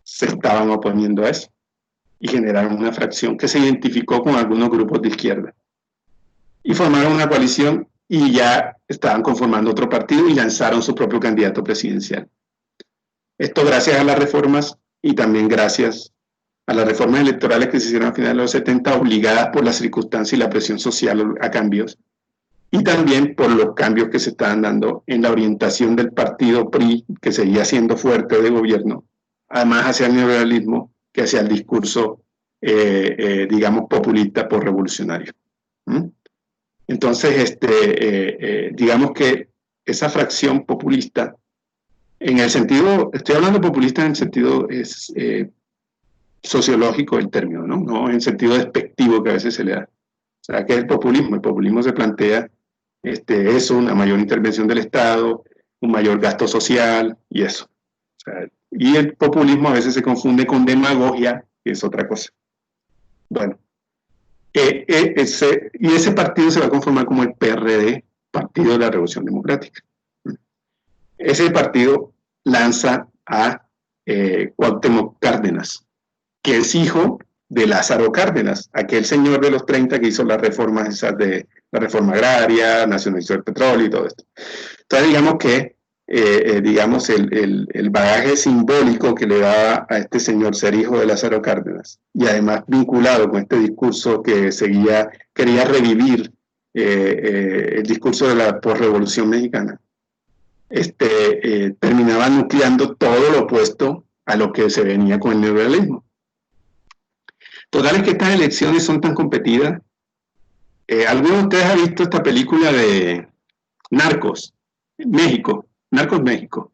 se estaban oponiendo a eso y generaron una fracción que se identificó con algunos grupos de izquierda y formaron una coalición y ya estaban conformando otro partido y lanzaron su propio candidato presidencial. Esto gracias a las reformas y también gracias a las reformas electorales que se hicieron a finales de los 70, obligadas por las circunstancias y la presión social a cambios, y también por los cambios que se estaban dando en la orientación del partido PRI, que seguía siendo fuerte de gobierno, además hacia el neoliberalismo que hacia el discurso, digamos, populista por revolucionario. Entonces, digamos que esa fracción populista, en el sentido, estoy hablando populista en el sentido sociológico del término, no en el sentido despectivo que a veces se le da. O sea, ¿qué es el populismo? El populismo se plantea eso, una mayor intervención del Estado, un mayor gasto social y eso. O sea, y el populismo a veces se confunde con demagogia, que es otra cosa. Bueno, y ese partido se va a conformar como el PRD, Partido de la Revolución Democrática. Ese partido lanza a Cuauhtémoc Cárdenas, que es hijo de Lázaro Cárdenas, aquel señor de los 30 que hizo las reformas esas de la reforma agraria, nacionalizó el petróleo y todo esto. Entonces, digamos que el bagaje simbólico que le daba a este señor ser hijo de Lázaro Cárdenas, y además vinculado con este discurso que quería revivir el discurso de la posrevolución mexicana, terminaba nucleando todo lo opuesto a lo que se venía con el neoliberalismo. Total es que estas elecciones son tan competidas. ¿Alguno de ustedes ha visto esta película de Narcos México? Narcos México.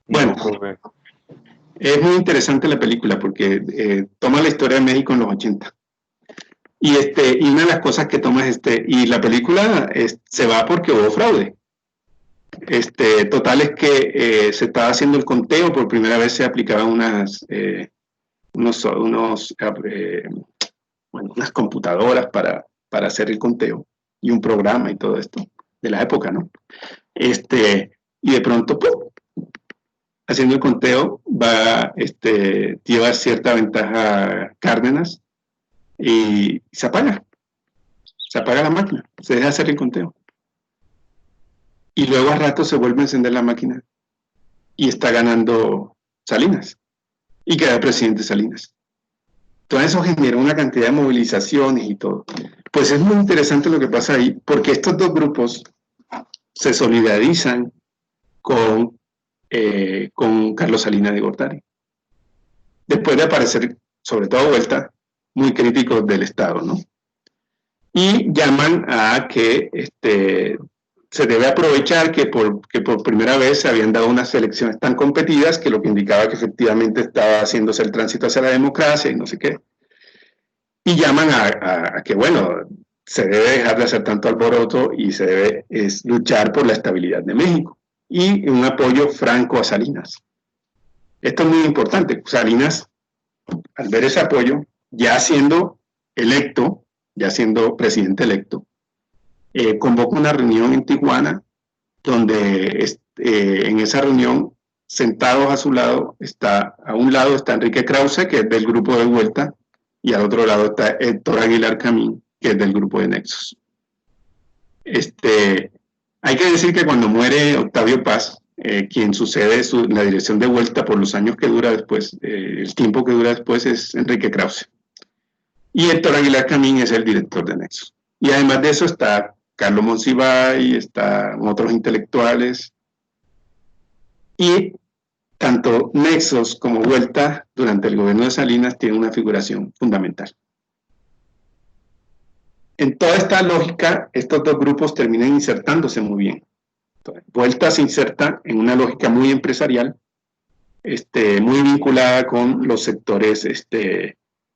Bueno, es muy interesante la película porque toma la historia de México en los 80. Y una de las cosas que toma y la película se va porque hubo fraude. Total es que se estaba haciendo el conteo, por primera vez se aplicaban unas computadoras para hacer el conteo y un programa y todo esto de la época, ¿no? Y de pronto, ¡pum!, haciendo el conteo lleva cierta ventaja Cárdenas y se apaga la máquina, se deja hacer el conteo y luego a rato se vuelve a encender la máquina y está ganando Salinas y queda presidente Salinas. Todo eso generó una cantidad de movilizaciones y todo. Pues es muy interesante lo que pasa ahí, porque estos dos grupos se solidarizan con Carlos Salinas de Gortari. Después de aparecer, sobre todo Vuelta, muy críticos del Estado, ¿no? Y llaman a que se debe aprovechar que por primera vez se habían dado unas elecciones tan competidas que lo que indicaba que efectivamente estaba haciéndose el tránsito hacia la democracia y no sé qué. Y llaman a que, bueno, se debe dejar de hacer tanto alboroto y se debe luchar por la estabilidad de México. Y un apoyo franco a Salinas. Esto es muy importante. Salinas, al ver ese apoyo, ya siendo electo, ya siendo presidente electo, convoca una reunión en Tijuana, donde en esa reunión, sentados a su lado, a un lado está Enrique Krause, que es del grupo de Vuelta, y al otro lado está Héctor Aguilar Camín, que es del grupo de Nexos. Hay que decir que cuando muere Octavio Paz, quien sucede la dirección de Vuelta por los años que dura después, el tiempo que dura después es Enrique Krause. Y Héctor Aguilar Camín es el director de Nexos. Y además de eso está Carlos Monsiváis, están otros intelectuales. Y tanto Nexos como Vuelta, durante el gobierno de Salinas, tienen una figuración fundamental. En toda esta lógica, estos dos grupos terminan insertándose muy bien. Entonces, Vuelta se inserta en una lógica muy empresarial, muy vinculada con los sectores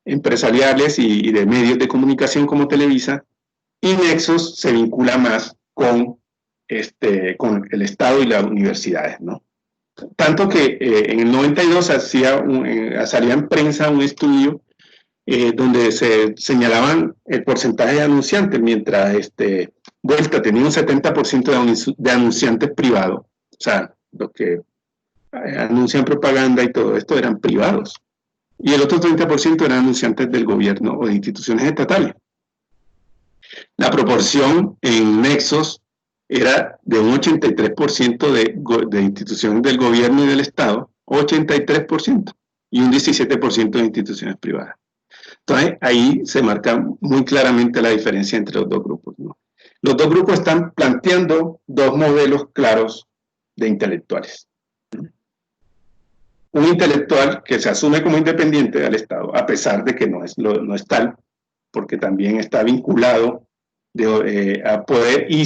empresariales y de medios de comunicación como Televisa, y Nexos se vincula más con con el Estado y las universidades, ¿no? Tanto que en el 92 salía en prensa un estudio donde se señalaban el porcentaje de anunciantes, mientras Vuelta tenía un 70% de anunciantes privados, o sea, los que anuncian propaganda y todo esto eran privados, y el otro 30% eran anunciantes del gobierno o de instituciones estatales. La proporción en Nexos era de un 83% de instituciones del gobierno y del Estado, 83%, y un 17% de instituciones privadas. Entonces, ahí se marca muy claramente la diferencia entre los dos grupos, ¿no? Los dos grupos están planteando dos modelos claros de intelectuales. Un intelectual que se asume como independiente del Estado, a pesar de que no es tal, porque también está vinculado a poder y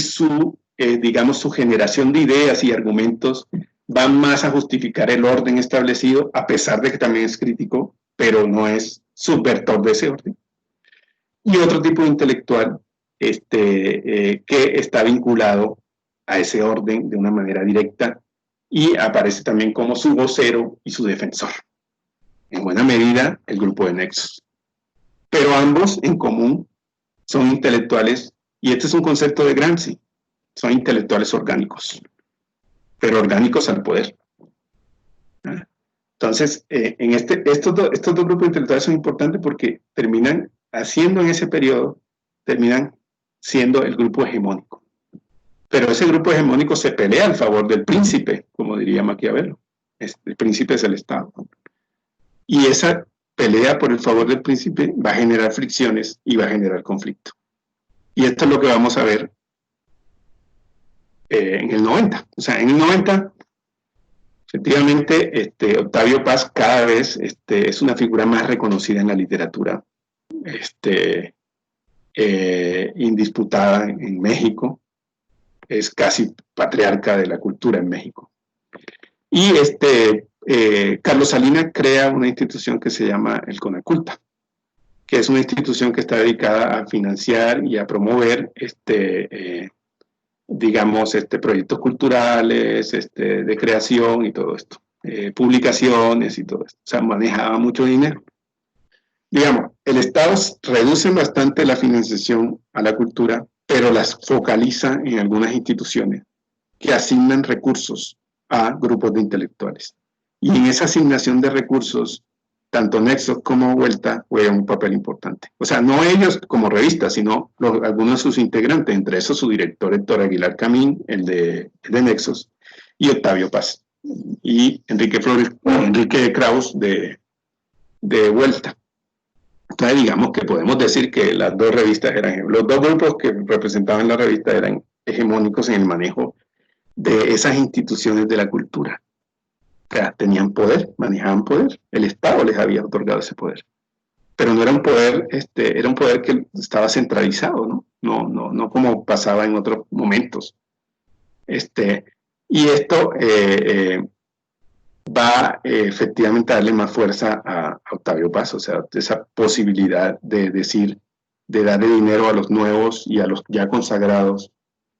digamos, su generación de ideas y argumentos van más a justificar el orden establecido, a pesar de que también es crítico, pero no es subvertor de ese orden. Y otro tipo de intelectual que está vinculado a ese orden de una manera directa y aparece también como su vocero y su defensor. En buena medida, el grupo de Nexos. Pero ambos en común son intelectuales, y este es un concepto de Gramsci, son intelectuales orgánicos, pero orgánicos al poder. Entonces, estos dos grupos intelectuales son importantes porque terminan haciendo en ese periodo, terminan siendo el grupo hegemónico. Pero ese grupo hegemónico se pelea a favor del príncipe, como diría Maquiavelo. El príncipe es el Estado. Y esa pelea por el favor del príncipe va a generar fricciones y va a generar conflicto. Y esto es lo que vamos a ver en el 90. O sea, en el 90, efectivamente, Octavio Paz cada vez es una figura más reconocida en la literatura, indisputada en México. Es casi patriarca de la cultura en México. Y Carlos Salinas crea una institución que se llama el Conaculta, que es una institución que está dedicada a financiar y a promover digamos, proyectos culturales, de creación y todo esto, publicaciones y todo esto. O sea, manejaba mucho dinero. Digamos, el Estado reduce bastante la financiación a la cultura, pero las focaliza en algunas instituciones que asignan recursos a grupos de intelectuales. Y en esa asignación de recursos, tanto Nexos como Vuelta juegan un papel importante. O sea, no ellos como revista, sino algunos de sus integrantes, entre esos su director Héctor Aguilar Camín, el de Nexos, y Octavio Paz, y Enrique Kraus de Vuelta. Entonces, digamos que podemos decir que las dos revistas los dos grupos que representaban la revista eran hegemónicos en el manejo de esas instituciones de la cultura. O sea, tenían poder, manejaban poder. El Estado les había otorgado ese poder. Pero no era un poder, era un poder que estaba centralizado, ¿no? No como pasaba en otros momentos. Y esto va efectivamente a darle más fuerza a Octavio Paz, o sea, esa posibilidad de decir, de darle dinero a los nuevos y a los ya consagrados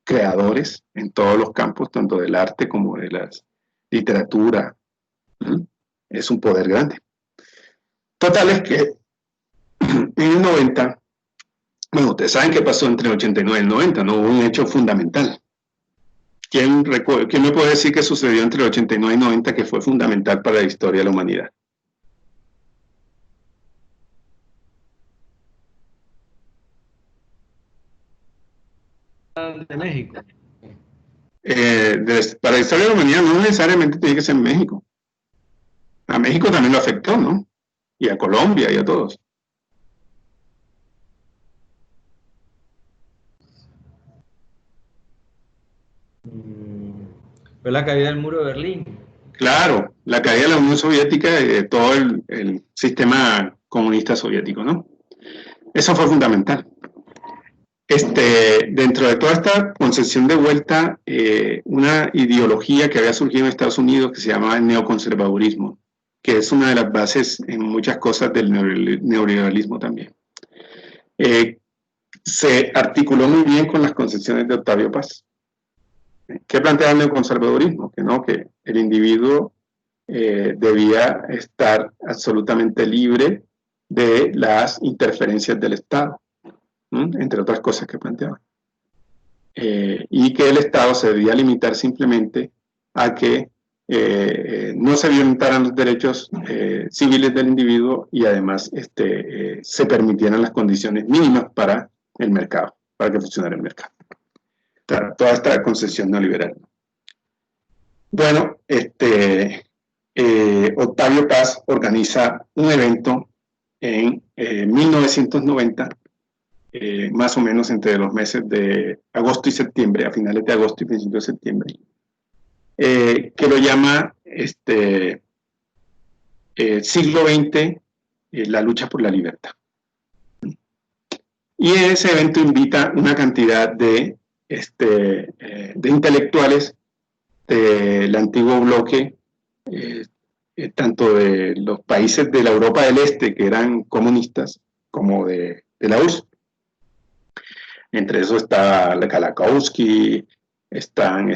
creadores en todos los campos, tanto del arte como de la literatura. Es un poder grande. Total es que en el 90, bueno, ustedes saben qué pasó entre el 89 y el 90, no hubo un hecho fundamental. ¿Quién me puede decir qué sucedió entre el 89 y el 90 que fue fundamental para la historia de la humanidad? De México. Para la historia de la humanidad no necesariamente tiene que ser México. A México también lo afectó, ¿no? Y a Colombia y a todos. Fue la caída del muro de Berlín. Claro, la caída de la Unión Soviética y de todo el sistema comunista soviético, ¿no? Eso fue fundamental. Dentro de toda esta concepción de Vuelta, una ideología que había surgido en Estados Unidos que se llamaba el neoconservadurismo, que es una de las bases en muchas cosas del neoliberalismo también. Se articuló muy bien con las concepciones de Octavio Paz. ¿Qué plantea el neoconservadurismo? Que no, que el individuo debía estar absolutamente libre de las interferencias del Estado, entre otras cosas que planteaba. Y que el Estado se debía limitar simplemente a que no se violentaran los derechos civiles del individuo y además se permitieran las condiciones mínimas para el mercado, para que funcionara el mercado. Toda esta concepción neoliberal. Bueno, Octavio Paz organiza un evento en 1990, más o menos entre los meses de agosto y septiembre, a finales de agosto y principios de septiembre, que lo llama siglo XX, la lucha por la libertad. Y ese evento invita una cantidad de intelectuales del antiguo bloque, tanto de los países de la Europa del Este, que eran comunistas, como de la URSS. Entre eso está Kalakowski, están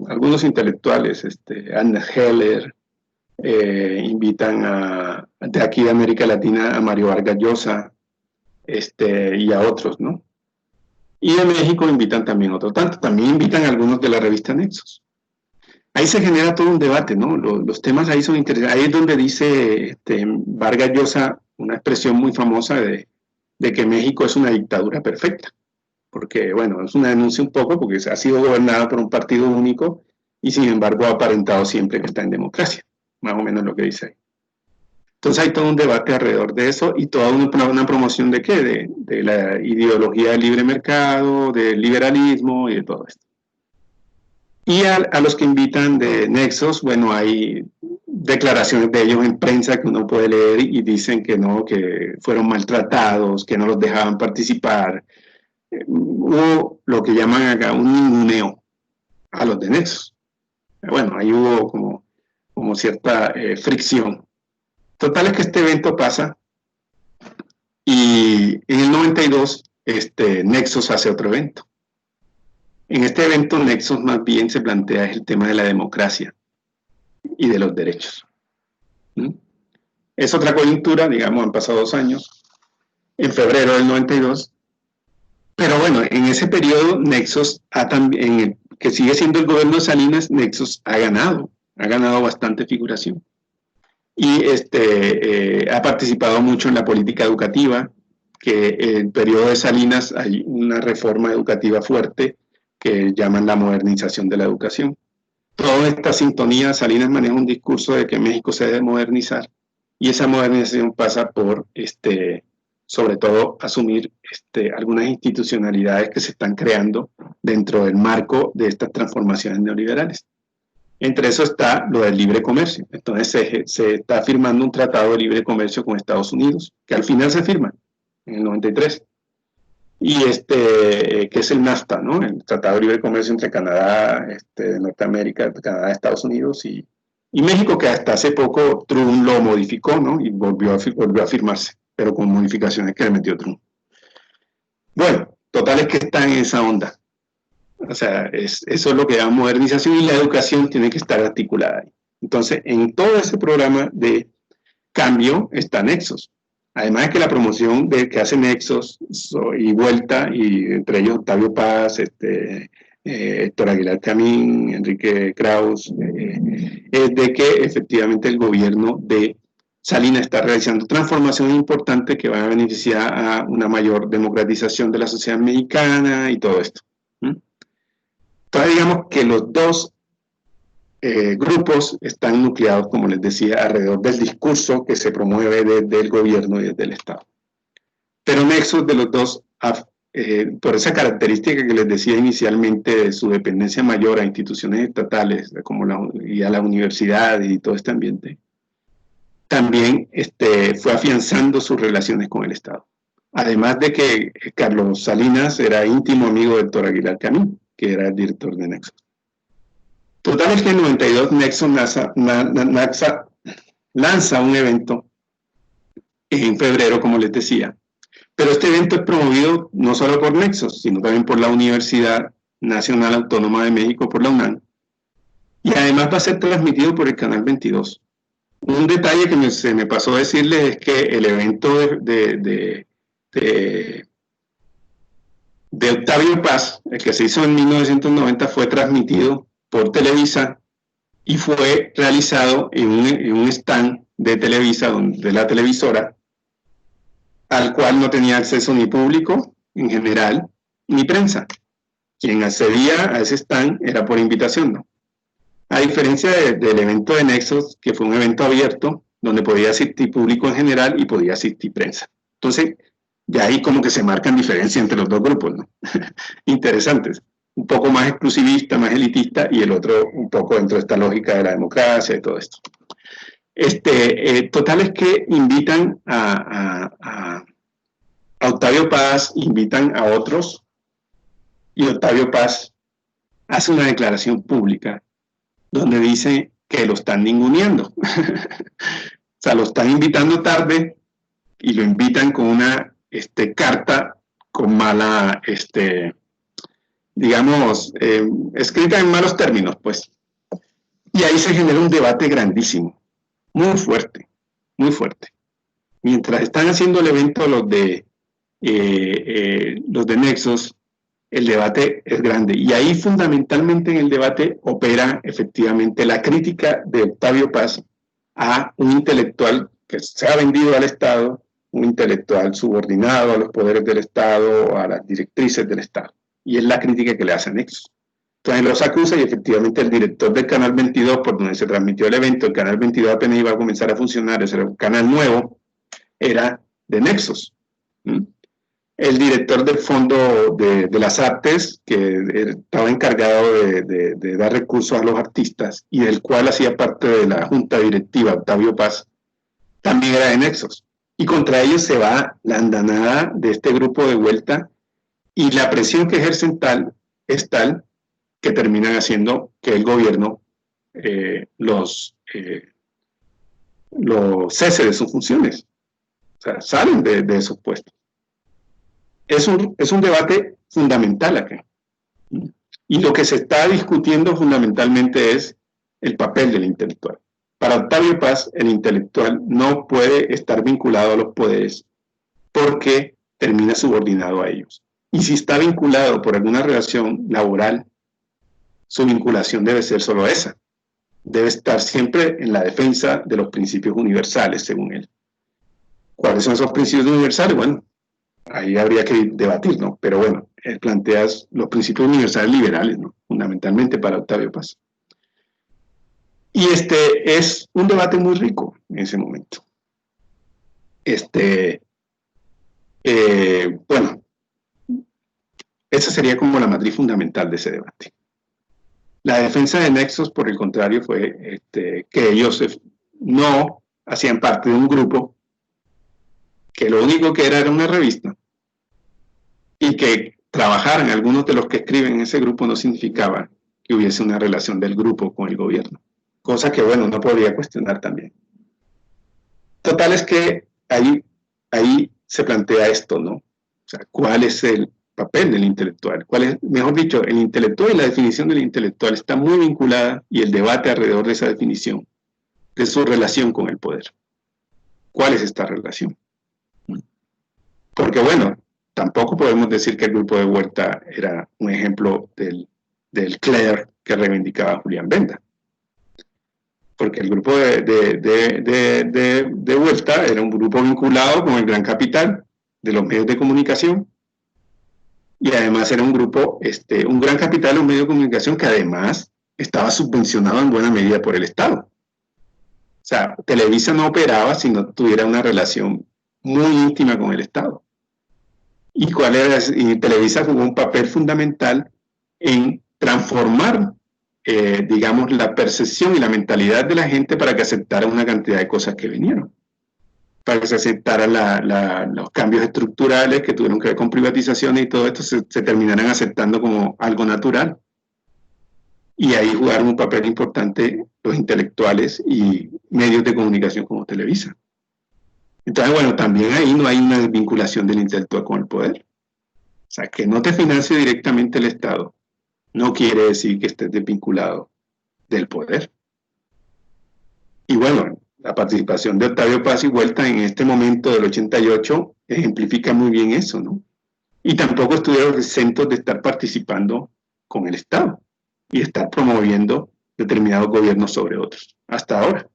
algunos intelectuales, Anna Heller, invitan de aquí de América Latina a Mario Vargas Llosa, y a otros, ¿no? Y de México invitan también otros tantos, también invitan a algunos de la revista Nexos. Ahí se genera todo un debate, ¿no? Los temas ahí son interesantes. Ahí es donde dice Vargas Llosa una expresión muy famosa de que México es una dictadura perfecta, porque, bueno, es una denuncia un poco, porque ha sido gobernada por un partido único y, sin embargo, ha aparentado siempre que está en democracia, más o menos lo que dice ahí. Entonces hay todo un debate alrededor de eso y toda una promoción de ¿qué? De la ideología del libre mercado, del liberalismo y de todo esto. Y a los que invitan de Nexos, bueno, hay declaraciones de ellos en prensa que uno puede leer y dicen que no, que fueron maltratados, que no los dejaban participar. Hubo lo que llaman acá un ninguneo a los de Nexos. Bueno, ahí hubo como cierta fricción. Total es que este evento pasa y en el 92 Nexos hace otro evento. En este evento Nexos más bien se plantea el tema de la democracia y de los derechos. Es otra coyuntura, digamos, han pasado 2 años, en febrero del 92, pero bueno, en ese periodo Nexos que sigue siendo el gobierno de Salinas, Nexos ha ganado bastante figuración. Y ha participado mucho en la política educativa, que en el periodo de Salinas hay una reforma educativa fuerte que llaman la modernización de la educación. Toda esta sintonía, Salinas maneja un discurso de que México se debe modernizar, y esa modernización pasa por, sobre todo, asumir algunas institucionalidades que se están creando dentro del marco de estas transformaciones neoliberales. Entre eso está lo del libre comercio. Entonces se está firmando un tratado de libre comercio con Estados Unidos, que al final se firma en el 93. Y que es el NAFTA, ¿no? El Tratado de Libre Comercio entre Canadá, Norteamérica, Canadá, Estados Unidos y México, que hasta hace poco Trump lo modificó, ¿no? Y volvió a firmarse, pero con modificaciones que le metió Trump. Bueno, total es que está en esa onda. O sea, eso es lo que llama modernización, y la educación tiene que estar articulada ahí. Entonces, en todo ese programa de cambio está Nexos. Además de que la promoción que hace Nexos y Vuelta, y entre ellos Octavio Paz, Héctor Aguilar Camín, Enrique Kraus, es de que efectivamente el gobierno de Salinas está realizando transformaciones importantes que van a beneficiar a una mayor democratización de la sociedad mexicana y todo esto. Entonces, digamos que los dos grupos están nucleados, como les decía, alrededor del discurso que se promueve desde el gobierno y desde el Estado. Pero Nexos de los dos, por esa característica que les decía inicialmente de su dependencia mayor a instituciones estatales, y a la universidad y todo este ambiente, también fue afianzando sus relaciones con el Estado. Además de que Carlos Salinas era íntimo amigo de Héctor Aguilar Camín, que era el director de Nexos. Total es que en el 92 Nexos lanza un evento en febrero, como les decía, pero este evento es promovido no solo por Nexos, sino también por la universidad Nacional Autónoma de México, por la UNAM, y además va a ser transmitido por el Canal 22. Un detalle que se me pasó a decirles es que el evento de Octavio Paz, el que se hizo en 1990, fue transmitido por Televisa y fue realizado en un stand de Televisa, de la televisora, al cual no tenía acceso ni público en general, ni prensa. Quien accedía a ese stand era por invitación, ¿no? A diferencia del evento de Nexos, que fue un evento abierto, donde podía asistir público en general y podía asistir prensa. Entonces, de ahí como que se marcan diferencias entre los dos grupos, ¿no? Interesantes. Un poco más exclusivista, más elitista, y el otro un poco dentro de esta lógica de la democracia y todo esto. Total es que invitan a Octavio Paz, invitan a otros, y Octavio Paz hace una declaración pública donde dice que lo están ninguneando. O sea, lo están invitando tarde y lo invitan con una carta con mala, digamos, escrita en malos términos, pues. Y ahí se genera un debate grandísimo, muy fuerte, muy fuerte. Mientras están haciendo el evento los de Nexos, el debate es grande. Y ahí fundamentalmente en el debate opera efectivamente la crítica de Octavio Paz a un intelectual que se ha vendido al Estado, un intelectual subordinado a los poderes del Estado, a las directrices del Estado. Y es la crítica que le hace a Nexos. Entonces los acusa y efectivamente el director del Canal 22, por donde se transmitió el evento, el Canal 22 apenas iba a comenzar a funcionar, ese era un canal nuevo, era de Nexos. El director del Fondo de las Artes, que estaba encargado de dar recursos a los artistas y del cual hacía parte de la junta directiva, Octavio Paz, también era de Nexos. Y contra ellos se va la andanada de este grupo de vuelta y la presión que ejercen es tal que terminan haciendo que el gobierno los cese de sus funciones. O sea, salen de esos puestos. Es un debate fundamental acá. Y lo que se está discutiendo fundamentalmente es el papel del intelectual. Para Octavio Paz, el intelectual no puede estar vinculado a los poderes porque termina subordinado a ellos. Y si está vinculado por alguna relación laboral, su vinculación debe ser solo esa. Debe estar siempre en la defensa de los principios universales, según él. ¿Cuáles son esos principios universales? Bueno, ahí habría que debatir, ¿no? Pero bueno, él plantea los principios universales liberales, ¿no? Fundamentalmente para Octavio Paz. Y es un debate muy rico en ese momento. Bueno, esa sería como la matriz fundamental de ese debate. La defensa de Nexos, por el contrario, fue que ellos no hacían parte de un grupo que lo único que era una revista y que trabajaran algunos de los que escriben en ese grupo no significaba que hubiese una relación del grupo con el gobierno, cosa que, bueno, no podría cuestionar también. Total es que ahí se plantea esto, ¿no? O sea, ¿cuál es el papel del intelectual? ¿Cuál es, mejor dicho, el intelectual y la definición del intelectual está muy vinculada y el debate alrededor de esa definición, de su relación con el poder? ¿Cuál es esta relación? Porque, bueno, tampoco podemos decir que el grupo de Huerta era un ejemplo del cler que reivindicaba a Julián Benda. Porque el grupo de Huerta era un grupo vinculado con el gran capital de los medios de comunicación y además era un grupo, un gran capital de los medios de comunicación que además estaba subvencionado en buena medida por el Estado. O sea, Televisa no operaba si no tuviera una relación muy íntima con el Estado. Y Televisa jugó un papel fundamental en transformar, digamos, la percepción y la mentalidad de la gente para que aceptara una cantidad de cosas que vinieron. Para que se aceptaran los cambios estructurales que tuvieron que ver con privatizaciones y todo esto se terminaran aceptando como algo natural. Y ahí jugaron un papel importante los intelectuales y medios de comunicación como Televisa. Entonces, bueno, también ahí no hay una desvinculación del intelectual con el poder. O sea, que no te financie directamente el Estado no quiere decir que estés desvinculado del poder. Y bueno, la participación de Octavio Paz y Vuelta en este momento del 88 ejemplifica muy bien eso, ¿no? Y tampoco estuvieron exentos de estar participando con el Estado y estar promoviendo determinados gobiernos sobre otros, hasta ahora.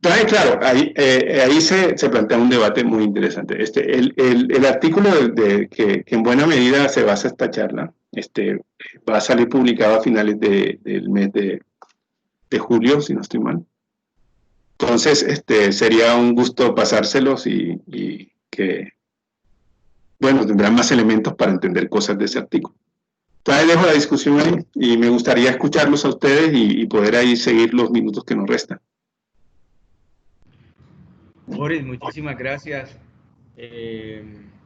Entonces, claro, ahí se plantea un debate muy interesante. El artículo que en buena medida se basa esta charla va a salir publicado a finales del mes de julio, si no estoy mal. Entonces, sería un gusto pasárselos y que, bueno, tendrán más elementos para entender cosas de ese artículo. Entonces, dejo la discusión ahí y me gustaría escucharlos a ustedes y poder ahí seguir los minutos que nos restan. Boris, muchísimas gracias.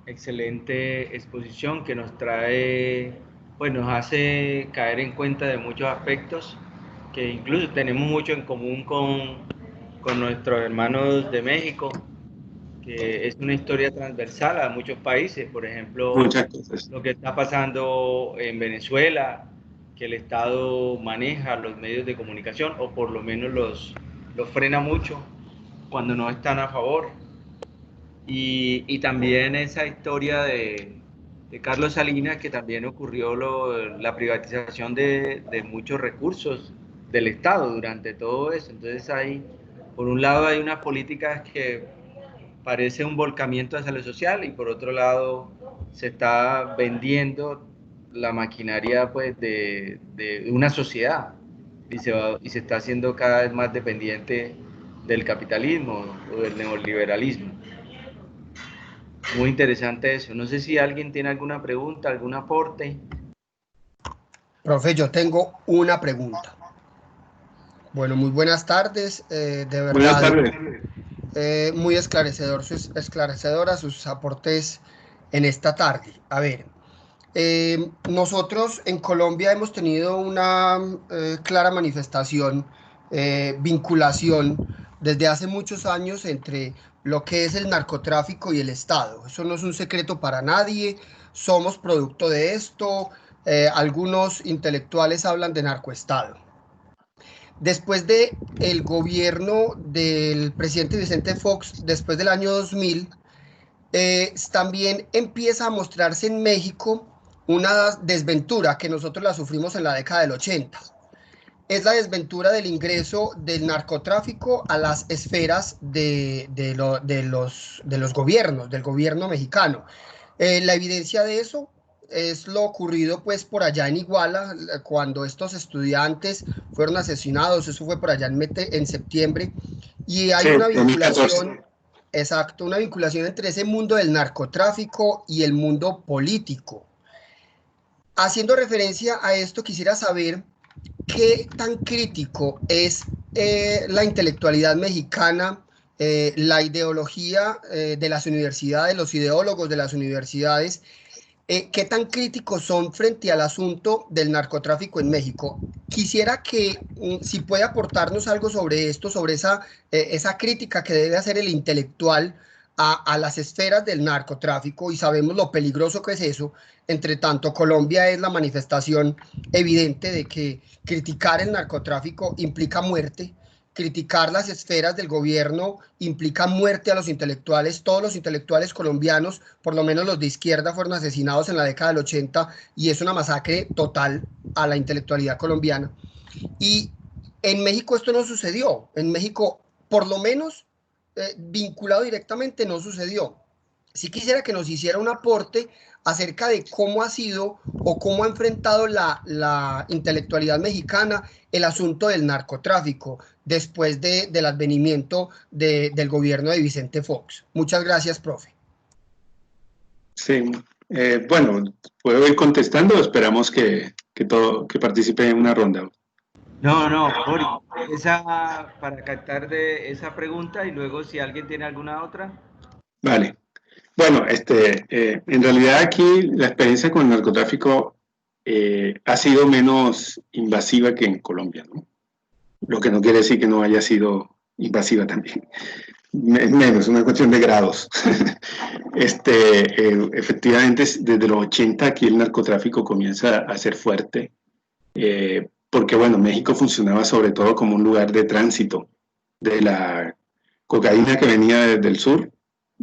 Excelente exposición que nos trae, pues nos hace caer en cuenta de muchos aspectos que incluso tenemos mucho en común con nuestros hermanos de México, que es una historia transversal a muchos países, por ejemplo, Muchas cosas. lo que está pasando en Venezuela, que el Estado maneja los medios de comunicación o por lo menos los frena mucho cuando no están a favor. Y también esa historia de Carlos Salinas, que también ocurrió la privatización de muchos recursos del Estado durante todo eso. Entonces por un lado hay unas políticas que parece un volcamiento hacia lo social y por otro lado se está vendiendo la maquinaria pues de una sociedad y se está haciendo cada vez más dependiente del capitalismo o del neoliberalismo. Muy interesante eso. No sé si alguien tiene alguna pregunta, algún aporte. Profe, yo tengo una pregunta. Bueno, muy buenas tardes, de verdad. Buenas tardes. Muy esclarecedoras sus aportes en esta tarde. A ver, nosotros en Colombia hemos tenido una clara manifestación, vinculación desde hace muchos años entre lo que es el narcotráfico y el Estado. Eso no es un secreto para nadie, somos producto de esto, algunos intelectuales hablan de narcoestado. Después de el gobierno del presidente Vicente Fox, después del año 2000, también empieza a mostrarse en México una desventura que nosotros la sufrimos en la década del 80. Es la desventura del ingreso del narcotráfico a las esferas de los gobiernos, del gobierno mexicano. La evidencia de eso es lo ocurrido pues por allá en Iguala, cuando estos estudiantes fueron asesinados. Eso fue por allá en septiembre, y hay una vinculación, exacto, una vinculación entre ese mundo del narcotráfico y el mundo político. Haciendo referencia a esto, quisiera saber qué tan crítico es la intelectualidad mexicana, la ideología de las universidades, los ideólogos de las universidades, qué tan críticos son frente al asunto del narcotráfico en México. Quisiera que, si puede aportarnos algo sobre esto, sobre esa crítica que debe hacer el intelectual a las esferas del narcotráfico, y sabemos lo peligroso que es eso. Entre tanto, Colombia es la manifestación evidente de que criticar el narcotráfico implica muerte. Criticar las esferas del gobierno implica muerte a los intelectuales. Todos los intelectuales colombianos, por lo menos los de izquierda, fueron asesinados en la década del 80, y es una masacre total a la intelectualidad colombiana. Y en México esto no sucedió. En México, por lo menos vinculado directamente, no sucedió. Sí quisiera que nos hiciera un aporte acerca de cómo ha sido o cómo ha enfrentado la intelectualidad mexicana el asunto del narcotráfico después del advenimiento del gobierno de Vicente Fox. Muchas gracias, profe. Sí, bueno, puedo ir contestando. Esperamos que participe en una ronda. No, Boris, para captar de esa pregunta y luego si alguien tiene alguna otra. Vale. Bueno, en realidad aquí la experiencia con el narcotráfico ha sido menos invasiva que en Colombia, ¿no? Lo que no quiere decir que no haya sido invasiva también. Menos, una cuestión de grados. Efectivamente, desde los 80 aquí el narcotráfico comienza a ser fuerte porque bueno, México funcionaba sobre todo como un lugar de tránsito de la cocaína que venía desde el sur,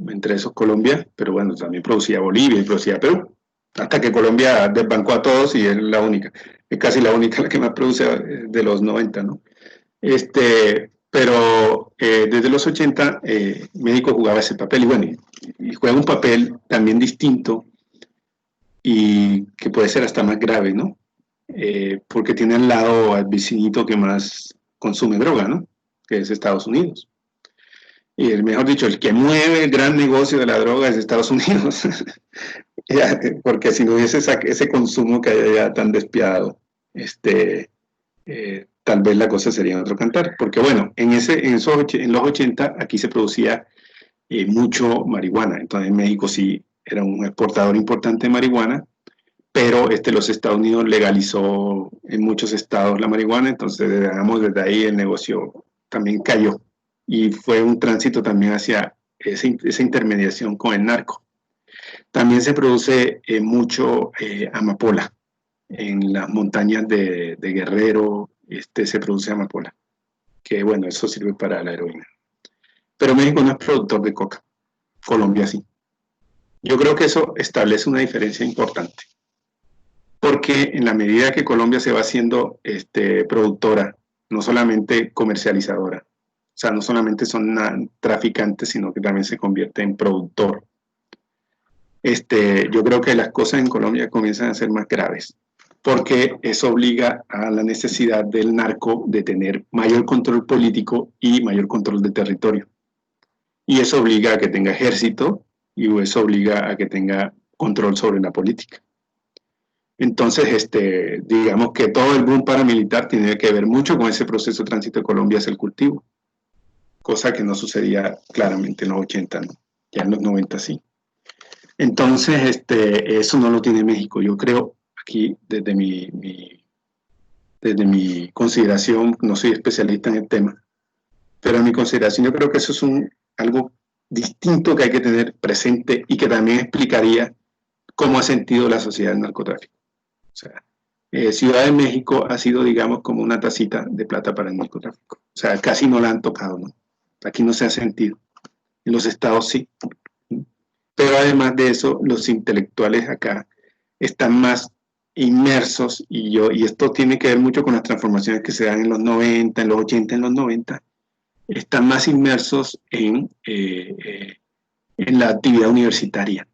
entre esos Colombia, pero bueno, también producía Bolivia y producía Perú, hasta que Colombia desbancó a todos y es la única, es casi la única la que más produce de los 90, ¿no? Pero desde los 80 México jugaba ese papel y bueno, y juega un papel también distinto y que puede ser hasta más grave, ¿no? Porque tiene al lado al vecinito que más consume droga, ¿no? Que es Estados Unidos. Y mejor dicho, el que mueve el gran negocio de la droga es Estados Unidos. Porque si no hubiese ese consumo que hay allá tan despiadado, tal vez la cosa sería otro cantar. Porque bueno, en los 80 aquí se producía mucho marihuana. Entonces en México sí era un exportador importante de marihuana, pero los Estados Unidos legalizó en muchos estados la marihuana, entonces digamos, desde ahí el negocio también cayó y fue un tránsito también hacia esa intermediación con el narco. También se produce mucho amapola en las montañas de Guerrero, se produce amapola, que bueno, eso sirve para la heroína. Pero México no es productor de coca, Colombia sí. Yo creo que eso establece una diferencia importante, porque en la medida que Colombia se va haciendo productora, no solamente comercializadora, o sea, no solamente son traficantes, sino que también se convierte en productor. Yo creo que las cosas en Colombia comienzan a ser más graves, porque eso obliga a la necesidad del narco de tener mayor control político y mayor control de territorio. Y eso obliga a que tenga ejército y eso obliga a que tenga control sobre la política. Entonces, digamos que todo el boom paramilitar tiene que ver mucho con ese proceso de tránsito de Colombia hacia el cultivo, cosa que no sucedía claramente en los 80, ¿no? Ya en los 90 sí. Entonces, eso no lo tiene México. Yo creo, aquí, desde mi consideración, no soy especialista en el tema, pero en mi consideración yo creo que eso es algo distinto que hay que tener presente y que también explicaría cómo ha sentido la sociedad del narcotráfico. O sea, Ciudad de México ha sido, digamos, como una tacita de plata para el narcotráfico. O sea, casi no la han tocado, ¿no? Aquí no se ha sentido. En los estados sí. Pero además de eso, los intelectuales acá están más inmersos y esto tiene que ver mucho con las transformaciones que se dan en los 90, en los 80, en los 90. Están más inmersos en la actividad universitaria.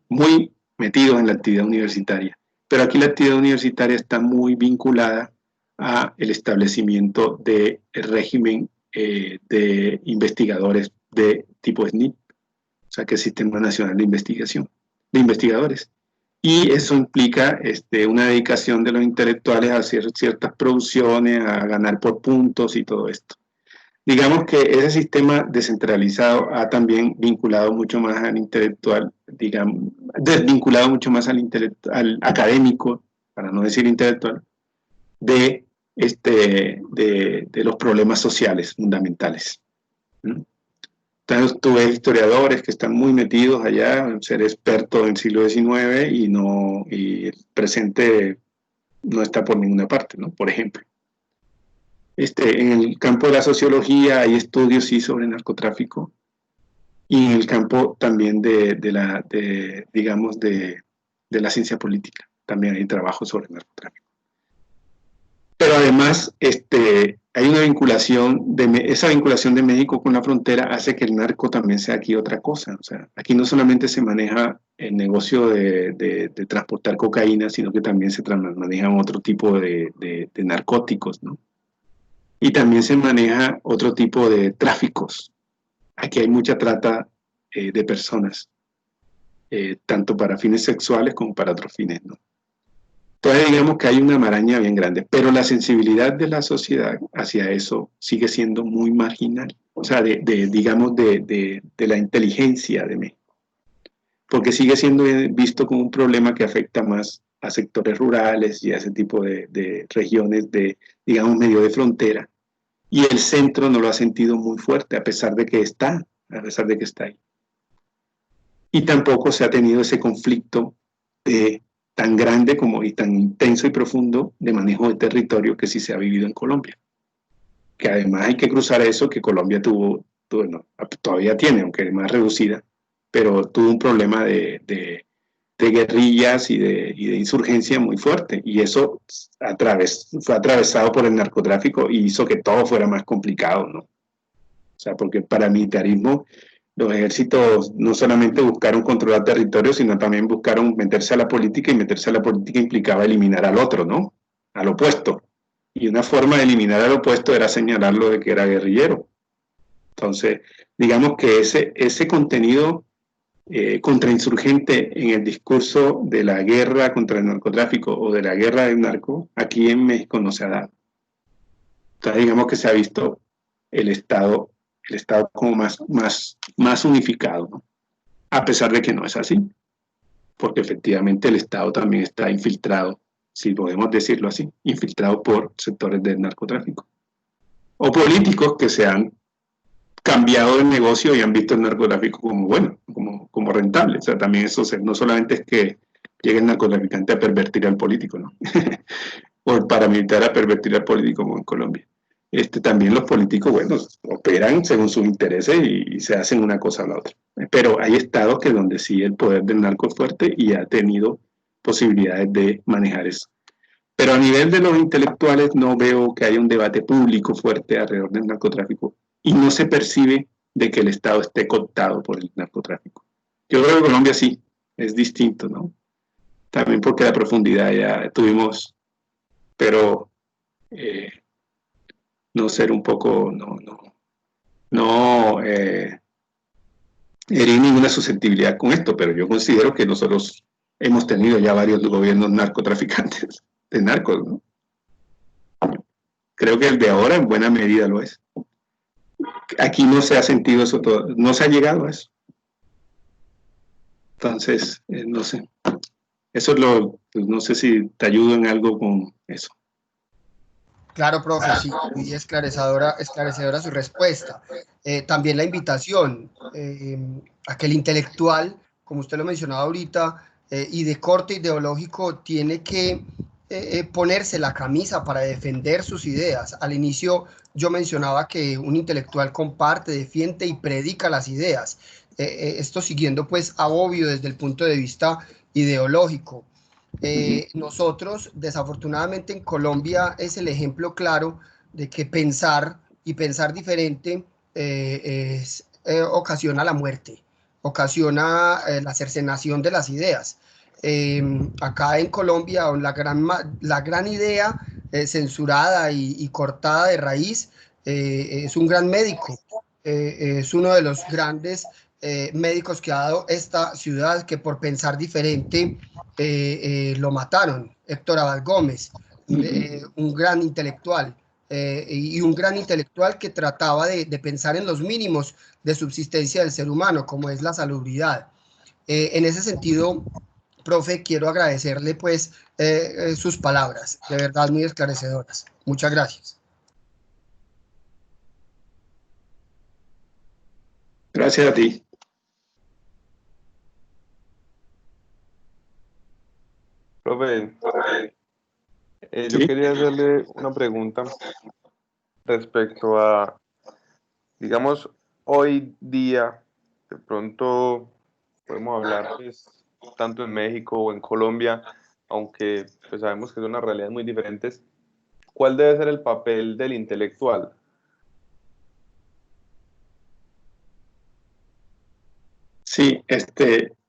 Muy metidos en la actividad universitaria. Pero aquí la actividad universitaria está muy vinculada a el establecimiento del régimen de investigadores de tipo SNIP, o sea, que es Sistema Nacional de Investigación, de investigadores. Y eso implica una dedicación de los intelectuales a hacer ciertas producciones, a ganar por puntos y todo esto. Digamos que ese sistema descentralizado ha también vinculado mucho más al intelectual, digamos, desvinculado mucho más al académico, para no decir intelectual, de los problemas sociales fundamentales. Entonces, tú ves historiadores que están muy metidos allá, ser expertos en el siglo XIX y el presente no está por ninguna parte, ¿no? Por ejemplo. En el campo de la sociología hay estudios, sí, sobre narcotráfico, y en el campo también de la ciencia política, también hay trabajos sobre narcotráfico. Pero además, hay una vinculación, esa vinculación de México con la frontera hace que el narco también sea aquí otra cosa. O sea, aquí no solamente se maneja el negocio de transportar cocaína, sino que también se manejan otro tipo de narcóticos, ¿no? Y también se maneja otro tipo de tráficos. Aquí hay mucha trata de personas, tanto para fines sexuales como para otros fines, ¿no? Entonces digamos que hay una maraña bien grande, pero la sensibilidad de la sociedad hacia eso sigue siendo muy marginal, o sea, digamos de la inteligencia de México, porque sigue siendo visto como un problema que afecta más a sectores rurales y a ese tipo de regiones digamos, medio de frontera, y el centro no lo ha sentido muy fuerte, a pesar de que está ahí. Y tampoco se ha tenido ese conflicto de tan grande como y tan intenso y profundo de manejo de territorio que sí se ha vivido en Colombia. Que además hay que cruzar eso que Colombia tuvo no, todavía tiene, aunque más reducida, pero tuvo un problema de guerrillas y de insurgencia muy fuerte, y eso fue atravesado por el narcotráfico y hizo que todo fuera más complicado, ¿no? O sea, porque el paramilitarismo, los ejércitos no solamente buscaron controlar territorios, sino también buscaron meterse a la política, y meterse a la política implicaba eliminar al otro, ¿no? Al opuesto. Y una forma de eliminar al opuesto era señalarlo de que era guerrillero. Entonces, digamos que ese contenido contrainsurgente en el discurso de la guerra contra el narcotráfico o de la guerra del narco, aquí en México no se ha dado. Entonces, digamos que se ha visto el Estado como más unificado, ¿no? A pesar de que no es así, porque efectivamente el Estado también está infiltrado, si podemos decirlo así, infiltrado por sectores del narcotráfico. O políticos que se han cambiado el negocio y han visto el narcotráfico como bueno, como rentable. O sea, también eso no solamente es que llegue el narcotraficante a pervertir al político, ¿no? O el paramilitar a pervertir al político, como en Colombia. También los políticos, bueno, operan según sus intereses y se hacen una cosa a la otra. Pero hay estados que donde sí el poder del narco es fuerte y ha tenido posibilidades de manejar eso. Pero a nivel de los intelectuales no veo que haya un debate público fuerte alrededor del narcotráfico, y no se percibe de que el Estado esté cooptado por el narcotráfico. Yo creo que Colombia sí, es distinto, ¿no? También porque la profundidad ya tuvimos, pero no ser un poco, no herir ninguna susceptibilidad con esto, pero yo considero que nosotros hemos tenido ya varios gobiernos narcotraficantes, de narcos, ¿no? Creo que el de ahora en buena medida lo es. Aquí no se ha sentido eso todo, no se ha llegado a eso. Entonces, no sé. Eso es pues no sé si te ayudo en algo con eso. Claro, profe, sí, muy esclarecedora su respuesta. También la invitación a que el intelectual, como usted lo mencionaba ahorita, y de corte ideológico, tiene que ponerse la camisa para defender sus ideas. Al inicio yo mencionaba que un intelectual comparte, defiende y predica las ideas. Esto siguiendo pues a Bobbio desde el punto de vista ideológico. Nosotros, desafortunadamente en Colombia, es el ejemplo claro de que pensar y pensar diferente ocasiona la muerte, ocasiona la cercenación de las ideas. Acá en Colombia, la gran idea censurada y cortada de raíz es un gran médico, es uno de los grandes médicos que ha dado esta ciudad, que por pensar diferente lo mataron, Héctor Abad Gómez, un gran intelectual, y un gran intelectual que trataba de pensar en los mínimos de subsistencia del ser humano, como es la salubridad. En ese sentido, profe, quiero agradecerle pues sus palabras, de verdad muy esclarecedoras. Muchas gracias. Gracias a ti. Profe, yo ¿Sí? quería hacerle una pregunta respecto a, digamos, hoy día, de pronto podemos hablar pues, tanto en México o en Colombia, aunque pues, sabemos que son unas realidades muy diferentes. ¿Cuál debe ser el papel del intelectual? Sí,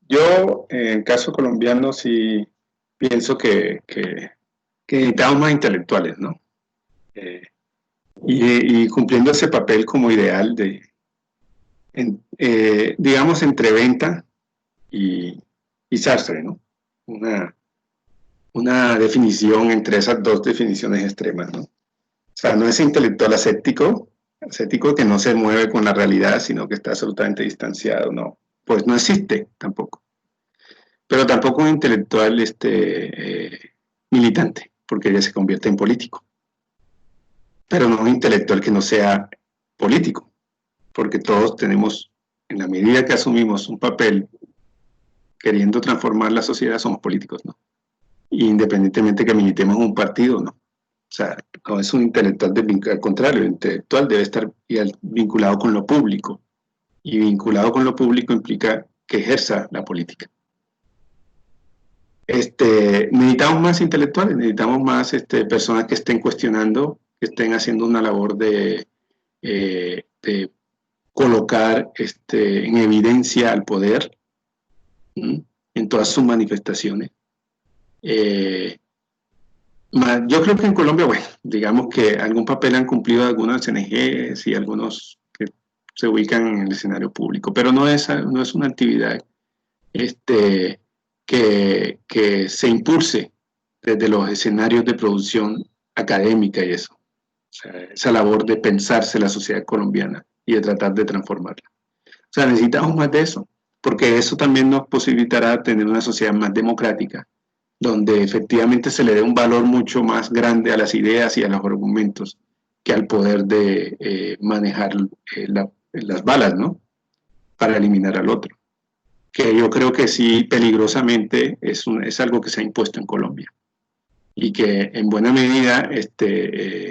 yo en el caso colombiano sí pienso que necesitamos más intelectuales, ¿no? Y cumpliendo ese papel como ideal digamos, entre venta y sastre, ¿no? Una definición entre esas dos definiciones extremas, ¿no? O sea, no es intelectual ascético que no se mueve con la realidad, sino que está absolutamente distanciado, no. Pues no existe tampoco. Pero tampoco un intelectual militante, porque ya se convierte en político. Pero no un intelectual que no sea político, porque todos tenemos, en la medida que asumimos un papel queriendo transformar la sociedad, somos políticos, ¿no? independientemente que militemos en un partido, ¿no? O sea, no es un intelectual, al contrario, el intelectual debe estar vinculado con lo público. Y vinculado con lo público implica que ejerza la política. Necesitamos más intelectuales, necesitamos más personas que estén cuestionando, que estén haciendo una labor de colocar en evidencia al poder, ¿sí?, en todas sus manifestaciones. Yo creo que en Colombia, bueno, digamos que algún papel han cumplido algunas ONGs y algunos que se ubican en el escenario público, pero no es una actividad que se impulse desde los escenarios de producción académica y eso. O sea, esa labor de pensarse la sociedad colombiana y de tratar de transformarla. O sea, necesitamos más de eso, porque eso también nos posibilitará tener una sociedad más democrática, donde efectivamente se le dé un valor mucho más grande a las ideas y a los argumentos que al poder de manejar las balas, ¿no?, para eliminar al otro. Que yo creo que sí, peligrosamente, es algo que se ha impuesto en Colombia y que en buena medida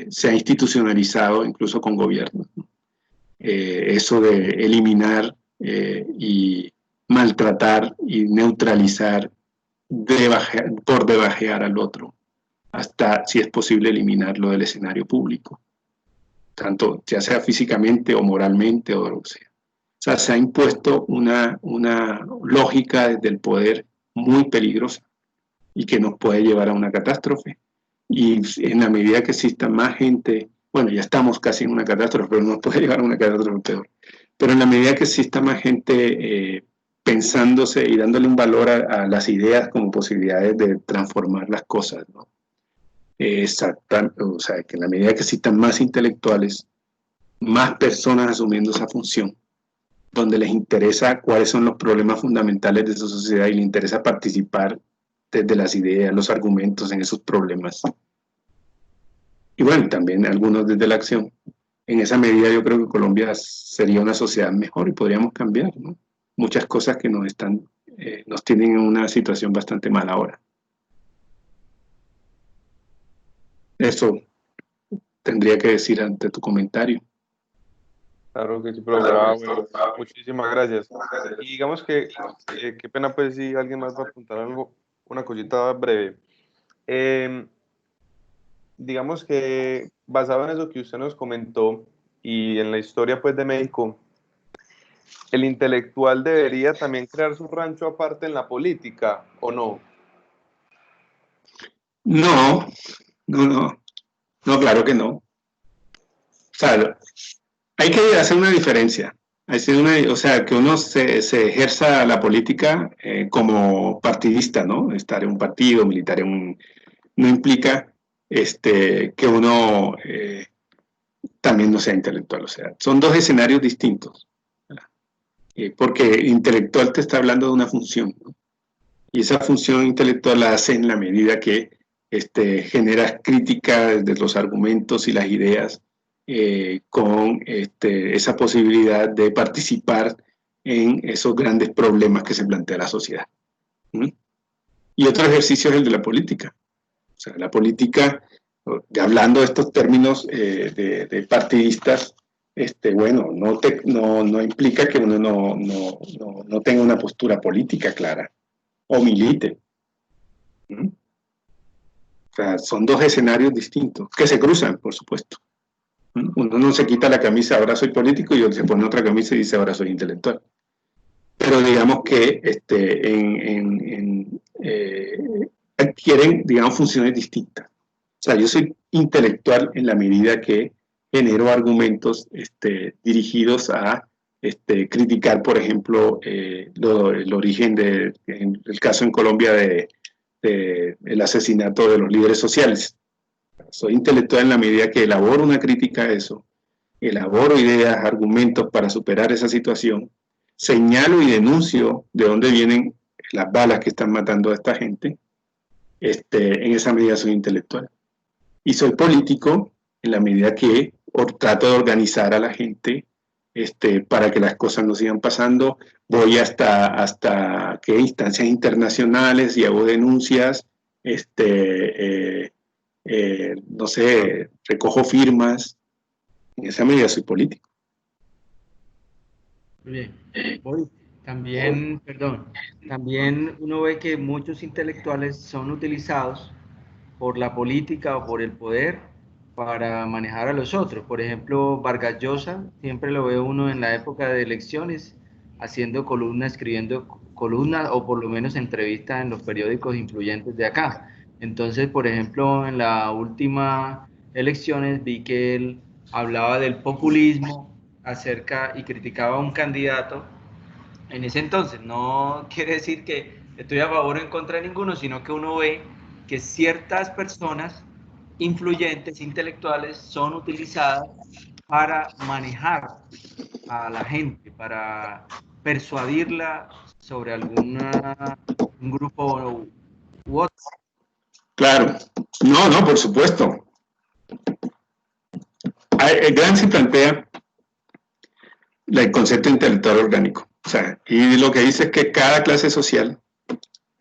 se ha institucionalizado incluso con gobiernos, ¿no? Eso de eliminar y maltratar y neutralizar, por debajear al otro, hasta, si es posible, eliminarlo del escenario público, tanto ya sea físicamente o moralmente o lo que sea. O sea, se ha impuesto una lógica desde el poder muy peligrosa y que nos puede llevar a una catástrofe. Y en la medida que exista más gente, bueno, ya estamos casi en una catástrofe, pero nos puede llevar a una catástrofe peor. Pero en la medida que exista más gente pensándose y dándole un valor a las ideas como posibilidades de transformar las cosas, ¿no? O sea, que en la medida que existan más intelectuales, más personas asumiendo esa función, donde les interesa cuáles son los problemas fundamentales de su sociedad y les interesa participar desde las ideas, los argumentos en esos problemas. Y bueno, también algunos desde la acción. En esa medida yo creo que Colombia sería una sociedad mejor y podríamos cambiar, ¿no?, muchas cosas que nos tienen en una situación bastante mala ahora. Eso tendría que decir ante tu comentario. Claro que sí, pero bueno, muchísimas gracias. Y digamos que, qué pena pues si alguien más va a apuntar algo, una cosita breve. Digamos que basado en eso que usted nos comentó y en la historia pues de México, ¿el intelectual debería también crear su rancho aparte en la política o no? No, claro que no. O sea, hay que hacer una diferencia. O sea, que uno se ejerza la política como partidista, ¿no? Estar en un partido, militar no implica que uno también no sea intelectual. O sea, son dos escenarios distintos. Porque intelectual te está hablando de una función, ¿no? Y esa función intelectual la hace en la medida que generas crítica desde los argumentos y las ideas, con esa posibilidad de participar en esos grandes problemas que se plantea la sociedad. ¿Mm? Y otro ejercicio es el de la política. O sea, la política, hablando de estos términos de partidistas, bueno, no implica que uno no tenga una postura política clara o milite. ¿Mm? O sea, son dos escenarios distintos, que se cruzan, por supuesto. Uno no se quita la camisa, ahora soy político, y otro se pone otra camisa y dice, ahora soy intelectual. Pero digamos que adquieren, digamos, funciones distintas. O sea, yo soy intelectual en la medida que genero argumentos dirigidos a criticar, por ejemplo, el origen en el caso en Colombia el asesinato de los líderes sociales. Soy intelectual en la medida que elaboro una crítica a eso, elaboro ideas, argumentos para superar esa situación, señalo y denuncio de dónde vienen las balas que están matando a esta gente. En esa medida soy intelectual. Y soy político en la medida que trato de organizar a la gente para que las cosas no sigan pasando. Voy hasta instancias internacionales y hago denuncias no sé, recojo firmas. En esa medida soy político. Bien. También, perdón, también uno ve que muchos intelectuales son utilizados por la política o por el poder para manejar a los otros. Por ejemplo, Vargas Llosa, siempre lo ve uno en la época de elecciones haciendo columnas, escribiendo columnas o por lo menos entrevistas en los periódicos influyentes de acá. Entonces, por ejemplo, en la última elecciones vi que él hablaba del populismo acerca y criticaba a un candidato en ese entonces. No quiere decir que estoy a favor o en contra de ninguno, sino que uno ve que ciertas personas influyentes, intelectuales, son utilizadas para manejar a la gente, para persuadirla sobre un grupo u otro. Claro, no, por supuesto. Gramsci plantea el concepto intelectual orgánico. O sea, y lo que dice es que cada clase social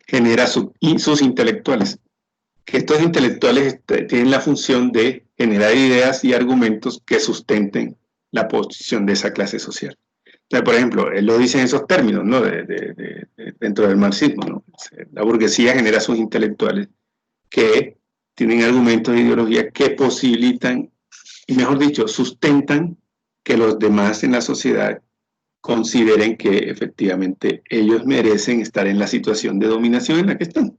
genera sus intelectuales. Que estos intelectuales tienen la función de generar ideas y argumentos que sustenten la posición de esa clase social. Entonces, por ejemplo, él lo dice en esos términos, ¿no? Dentro del marxismo, ¿no? La burguesía genera sus intelectuales que tienen argumentos e ideologías que posibilitan, y mejor dicho, sustentan que los demás en la sociedad consideren que efectivamente ellos merecen estar en la situación de dominación en la que están.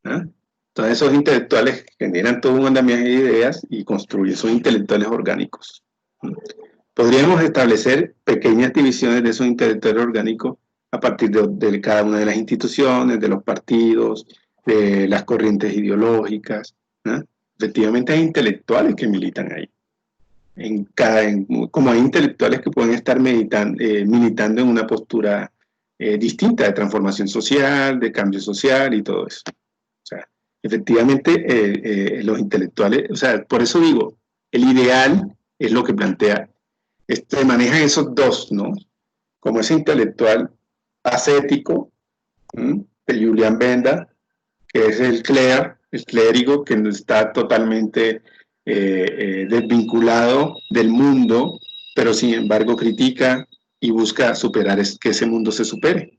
¿Ah? Entonces esos intelectuales generan todo un andamiaje de ideas y construyen, son intelectuales orgánicos. Podríamos establecer pequeñas divisiones de esos intelectuales orgánicos a partir de cada una de las instituciones, de los partidos, de las corrientes ideológicas. Efectivamente hay intelectuales que militan ahí. Como hay intelectuales que pueden estar militando en una postura distinta de transformación social, de cambio social y todo eso. O sea, efectivamente los intelectuales, o sea, por eso digo, el ideal es lo que plantea, manejan esos dos, ¿no? Como ese intelectual ascético, de Julián Benda, que es el clérigo que está totalmente desvinculado del mundo, pero sin embargo critica y busca superar, que ese mundo se supere.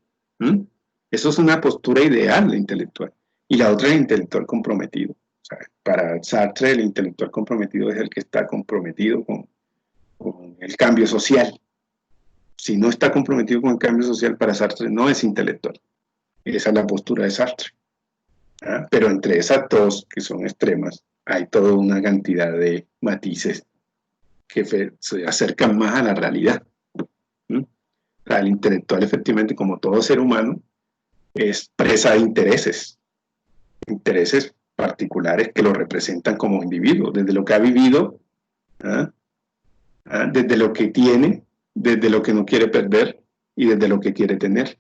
Eso es una postura ideal de intelectual. Y la otra es el intelectual comprometido. O sea, para Sartre, el intelectual comprometido es el que está comprometido con el cambio social. Si no está comprometido con el cambio social, para Sartre no es intelectual. Esa es la postura de Sartre. Pero entre esas dos, que son extremas, hay toda una cantidad de matices que se acercan más a la realidad. El intelectual, efectivamente, como todo ser humano, expresa intereses particulares que lo representan como individuo, desde lo que ha vivido, desde lo que tiene, desde lo que no quiere perder y desde lo que quiere tener.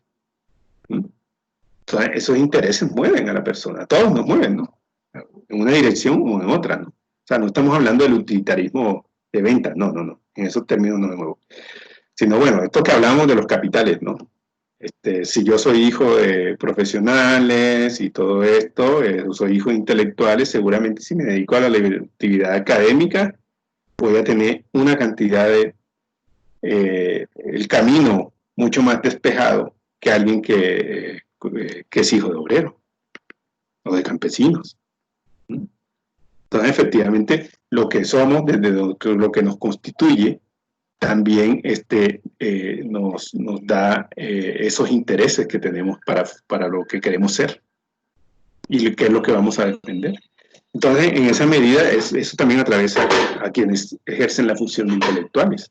Entonces, esos intereses mueven a la persona, todos nos mueven, ¿no? En una dirección o en otra, ¿no? O sea, no estamos hablando del utilitarismo de venta, no, en esos términos no me muevo. Sino, bueno, esto que hablamos de los capitales, ¿no? Si yo soy hijo de profesionales y todo esto, soy hijo de intelectuales, seguramente si me dedico a la actividad académica, voy a tener una cantidad de, el camino mucho más despejado que alguien que es hijo de obrero o de campesinos. Entonces, efectivamente, lo que somos, desde lo que nos constituye, también nos da esos intereses que tenemos para lo que queremos ser y qué es lo que vamos a defender. Entonces, en esa medida, eso también atraviesa a quienes ejercen la función de intelectuales.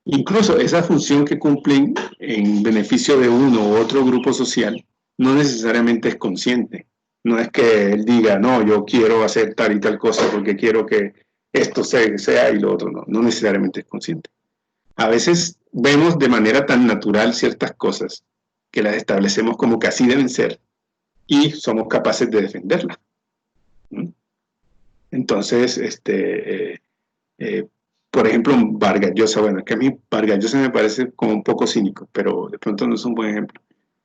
Incluso esa función que cumplen en beneficio de uno u otro grupo social no necesariamente es consciente. No es que él diga, no, yo quiero hacer tal y tal cosa porque quiero que esto sea y lo otro no necesariamente es consciente. A veces vemos de manera tan natural ciertas cosas que las establecemos como que así deben ser y somos capaces de defenderlas. Entonces, por ejemplo, Vargas Llosa, bueno, que a mí Vargas Llosa me parece como un poco cínico, pero de pronto no es un buen ejemplo.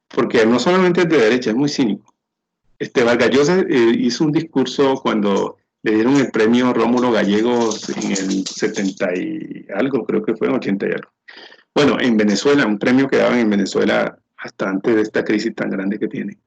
porque no solamente es de derecha, es muy cínico. Vargas Llosa hizo un discurso cuando le dieron el premio Rómulo Gallegos en el 70 y algo, creo que fue en 80 y algo. Bueno, en Venezuela, un premio que daban en Venezuela hasta antes de esta crisis tan grande que tiene.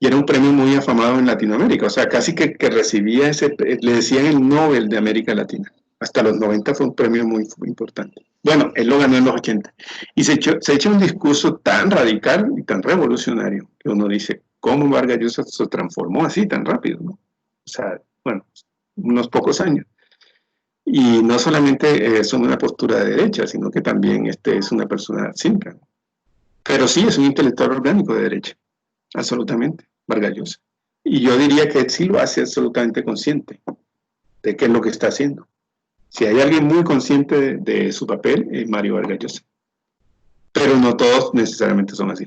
Y era un premio muy afamado en Latinoamérica, o sea, casi que recibía le decían el Nobel de América Latina. Hasta los 90 fue un premio muy importante. Bueno, él lo ganó en los 80. Y se echa un discurso tan radical y tan revolucionario que uno dice, ¿cómo Vargas Llosa se transformó así tan rápido, ¿no? O sea, bueno, unos pocos años. Y no solamente son una postura de derecha, sino que también es una persona cínica. Pero sí, es un intelectual orgánico de derecha, absolutamente, Vargas Llosa. Y yo diría que sí lo hace absolutamente consciente de qué es lo que está haciendo. Si hay alguien muy consciente de su papel, es Mario Vargas Llosa. Pero no todos necesariamente son así.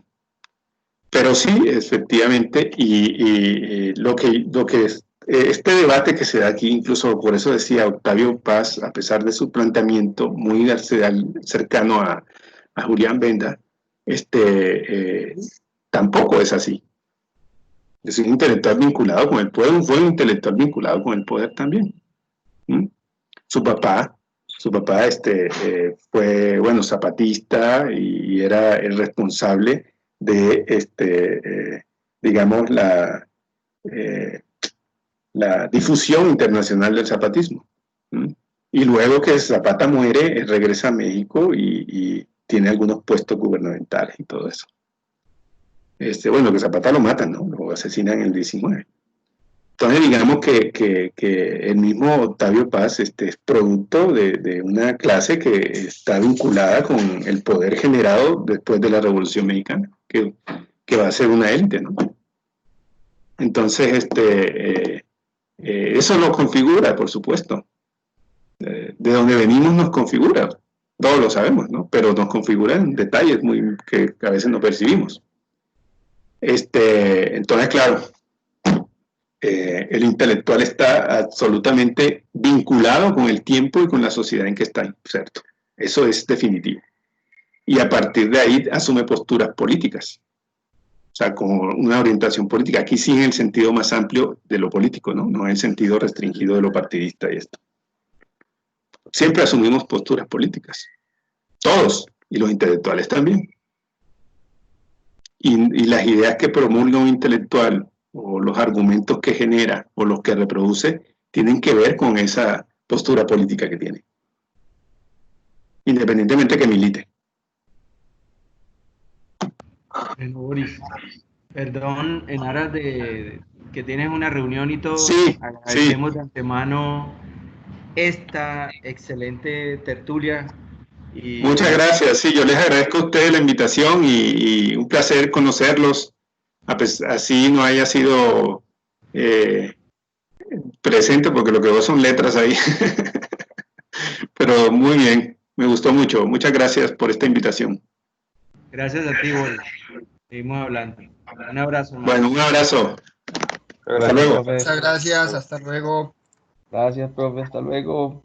Pero sí, efectivamente, y lo que es, este debate que se da aquí, incluso por eso decía Octavio Paz, a pesar de su planteamiento muy cercano a Julián Benda, tampoco es así. Es un intelectual vinculado con el poder, fue un intelectual vinculado con el poder también. Su papá fue, bueno, zapatista y era el responsable de, digamos, la difusión internacional del zapatismo. Y luego que Zapata muere, regresa a México y tiene algunos puestos gubernamentales y todo eso. Bueno, que Zapata lo matan, ¿no? Lo asesinan en el 19. Entonces, digamos que el mismo Octavio Paz es producto de una clase que está vinculada con el poder generado después de la Revolución Mexicana, que va a ser una élite, ¿no? Entonces, eso lo configura, por supuesto. De donde venimos nos configura, todos lo sabemos, ¿no? Pero nos configura en detalles que a veces no percibimos. Entonces, claro, el intelectual está absolutamente vinculado con el tiempo y con la sociedad en que está inserto. Eso es definitivo. Y a partir de ahí asume posturas políticas. O sea, como una orientación política. Aquí sí en el sentido más amplio de lo político, ¿no? No en el sentido restringido de lo partidista y esto. Siempre asumimos posturas políticas. Todos. Y los intelectuales también. Y las ideas que promulga un intelectual o los argumentos que genera o los que reproduce tienen que ver con esa postura política que tiene, independientemente que milite. Bueno, Boris, perdón, en aras de que tienes una reunión y todo, Sí, agradecemos de antemano esta excelente tertulia. Y muchas gracias. Sí, yo les agradezco a ustedes la invitación y un placer conocerlos, así no haya sido presente, porque lo que veo son letras ahí. Pero muy bien, me gustó mucho. Muchas gracias por esta invitación. Gracias a ti, Boris. Seguimos hablando. Un abrazo. Bueno, un abrazo. Hasta luego. Muchas gracias, hasta luego. Gracias, profe, hasta luego.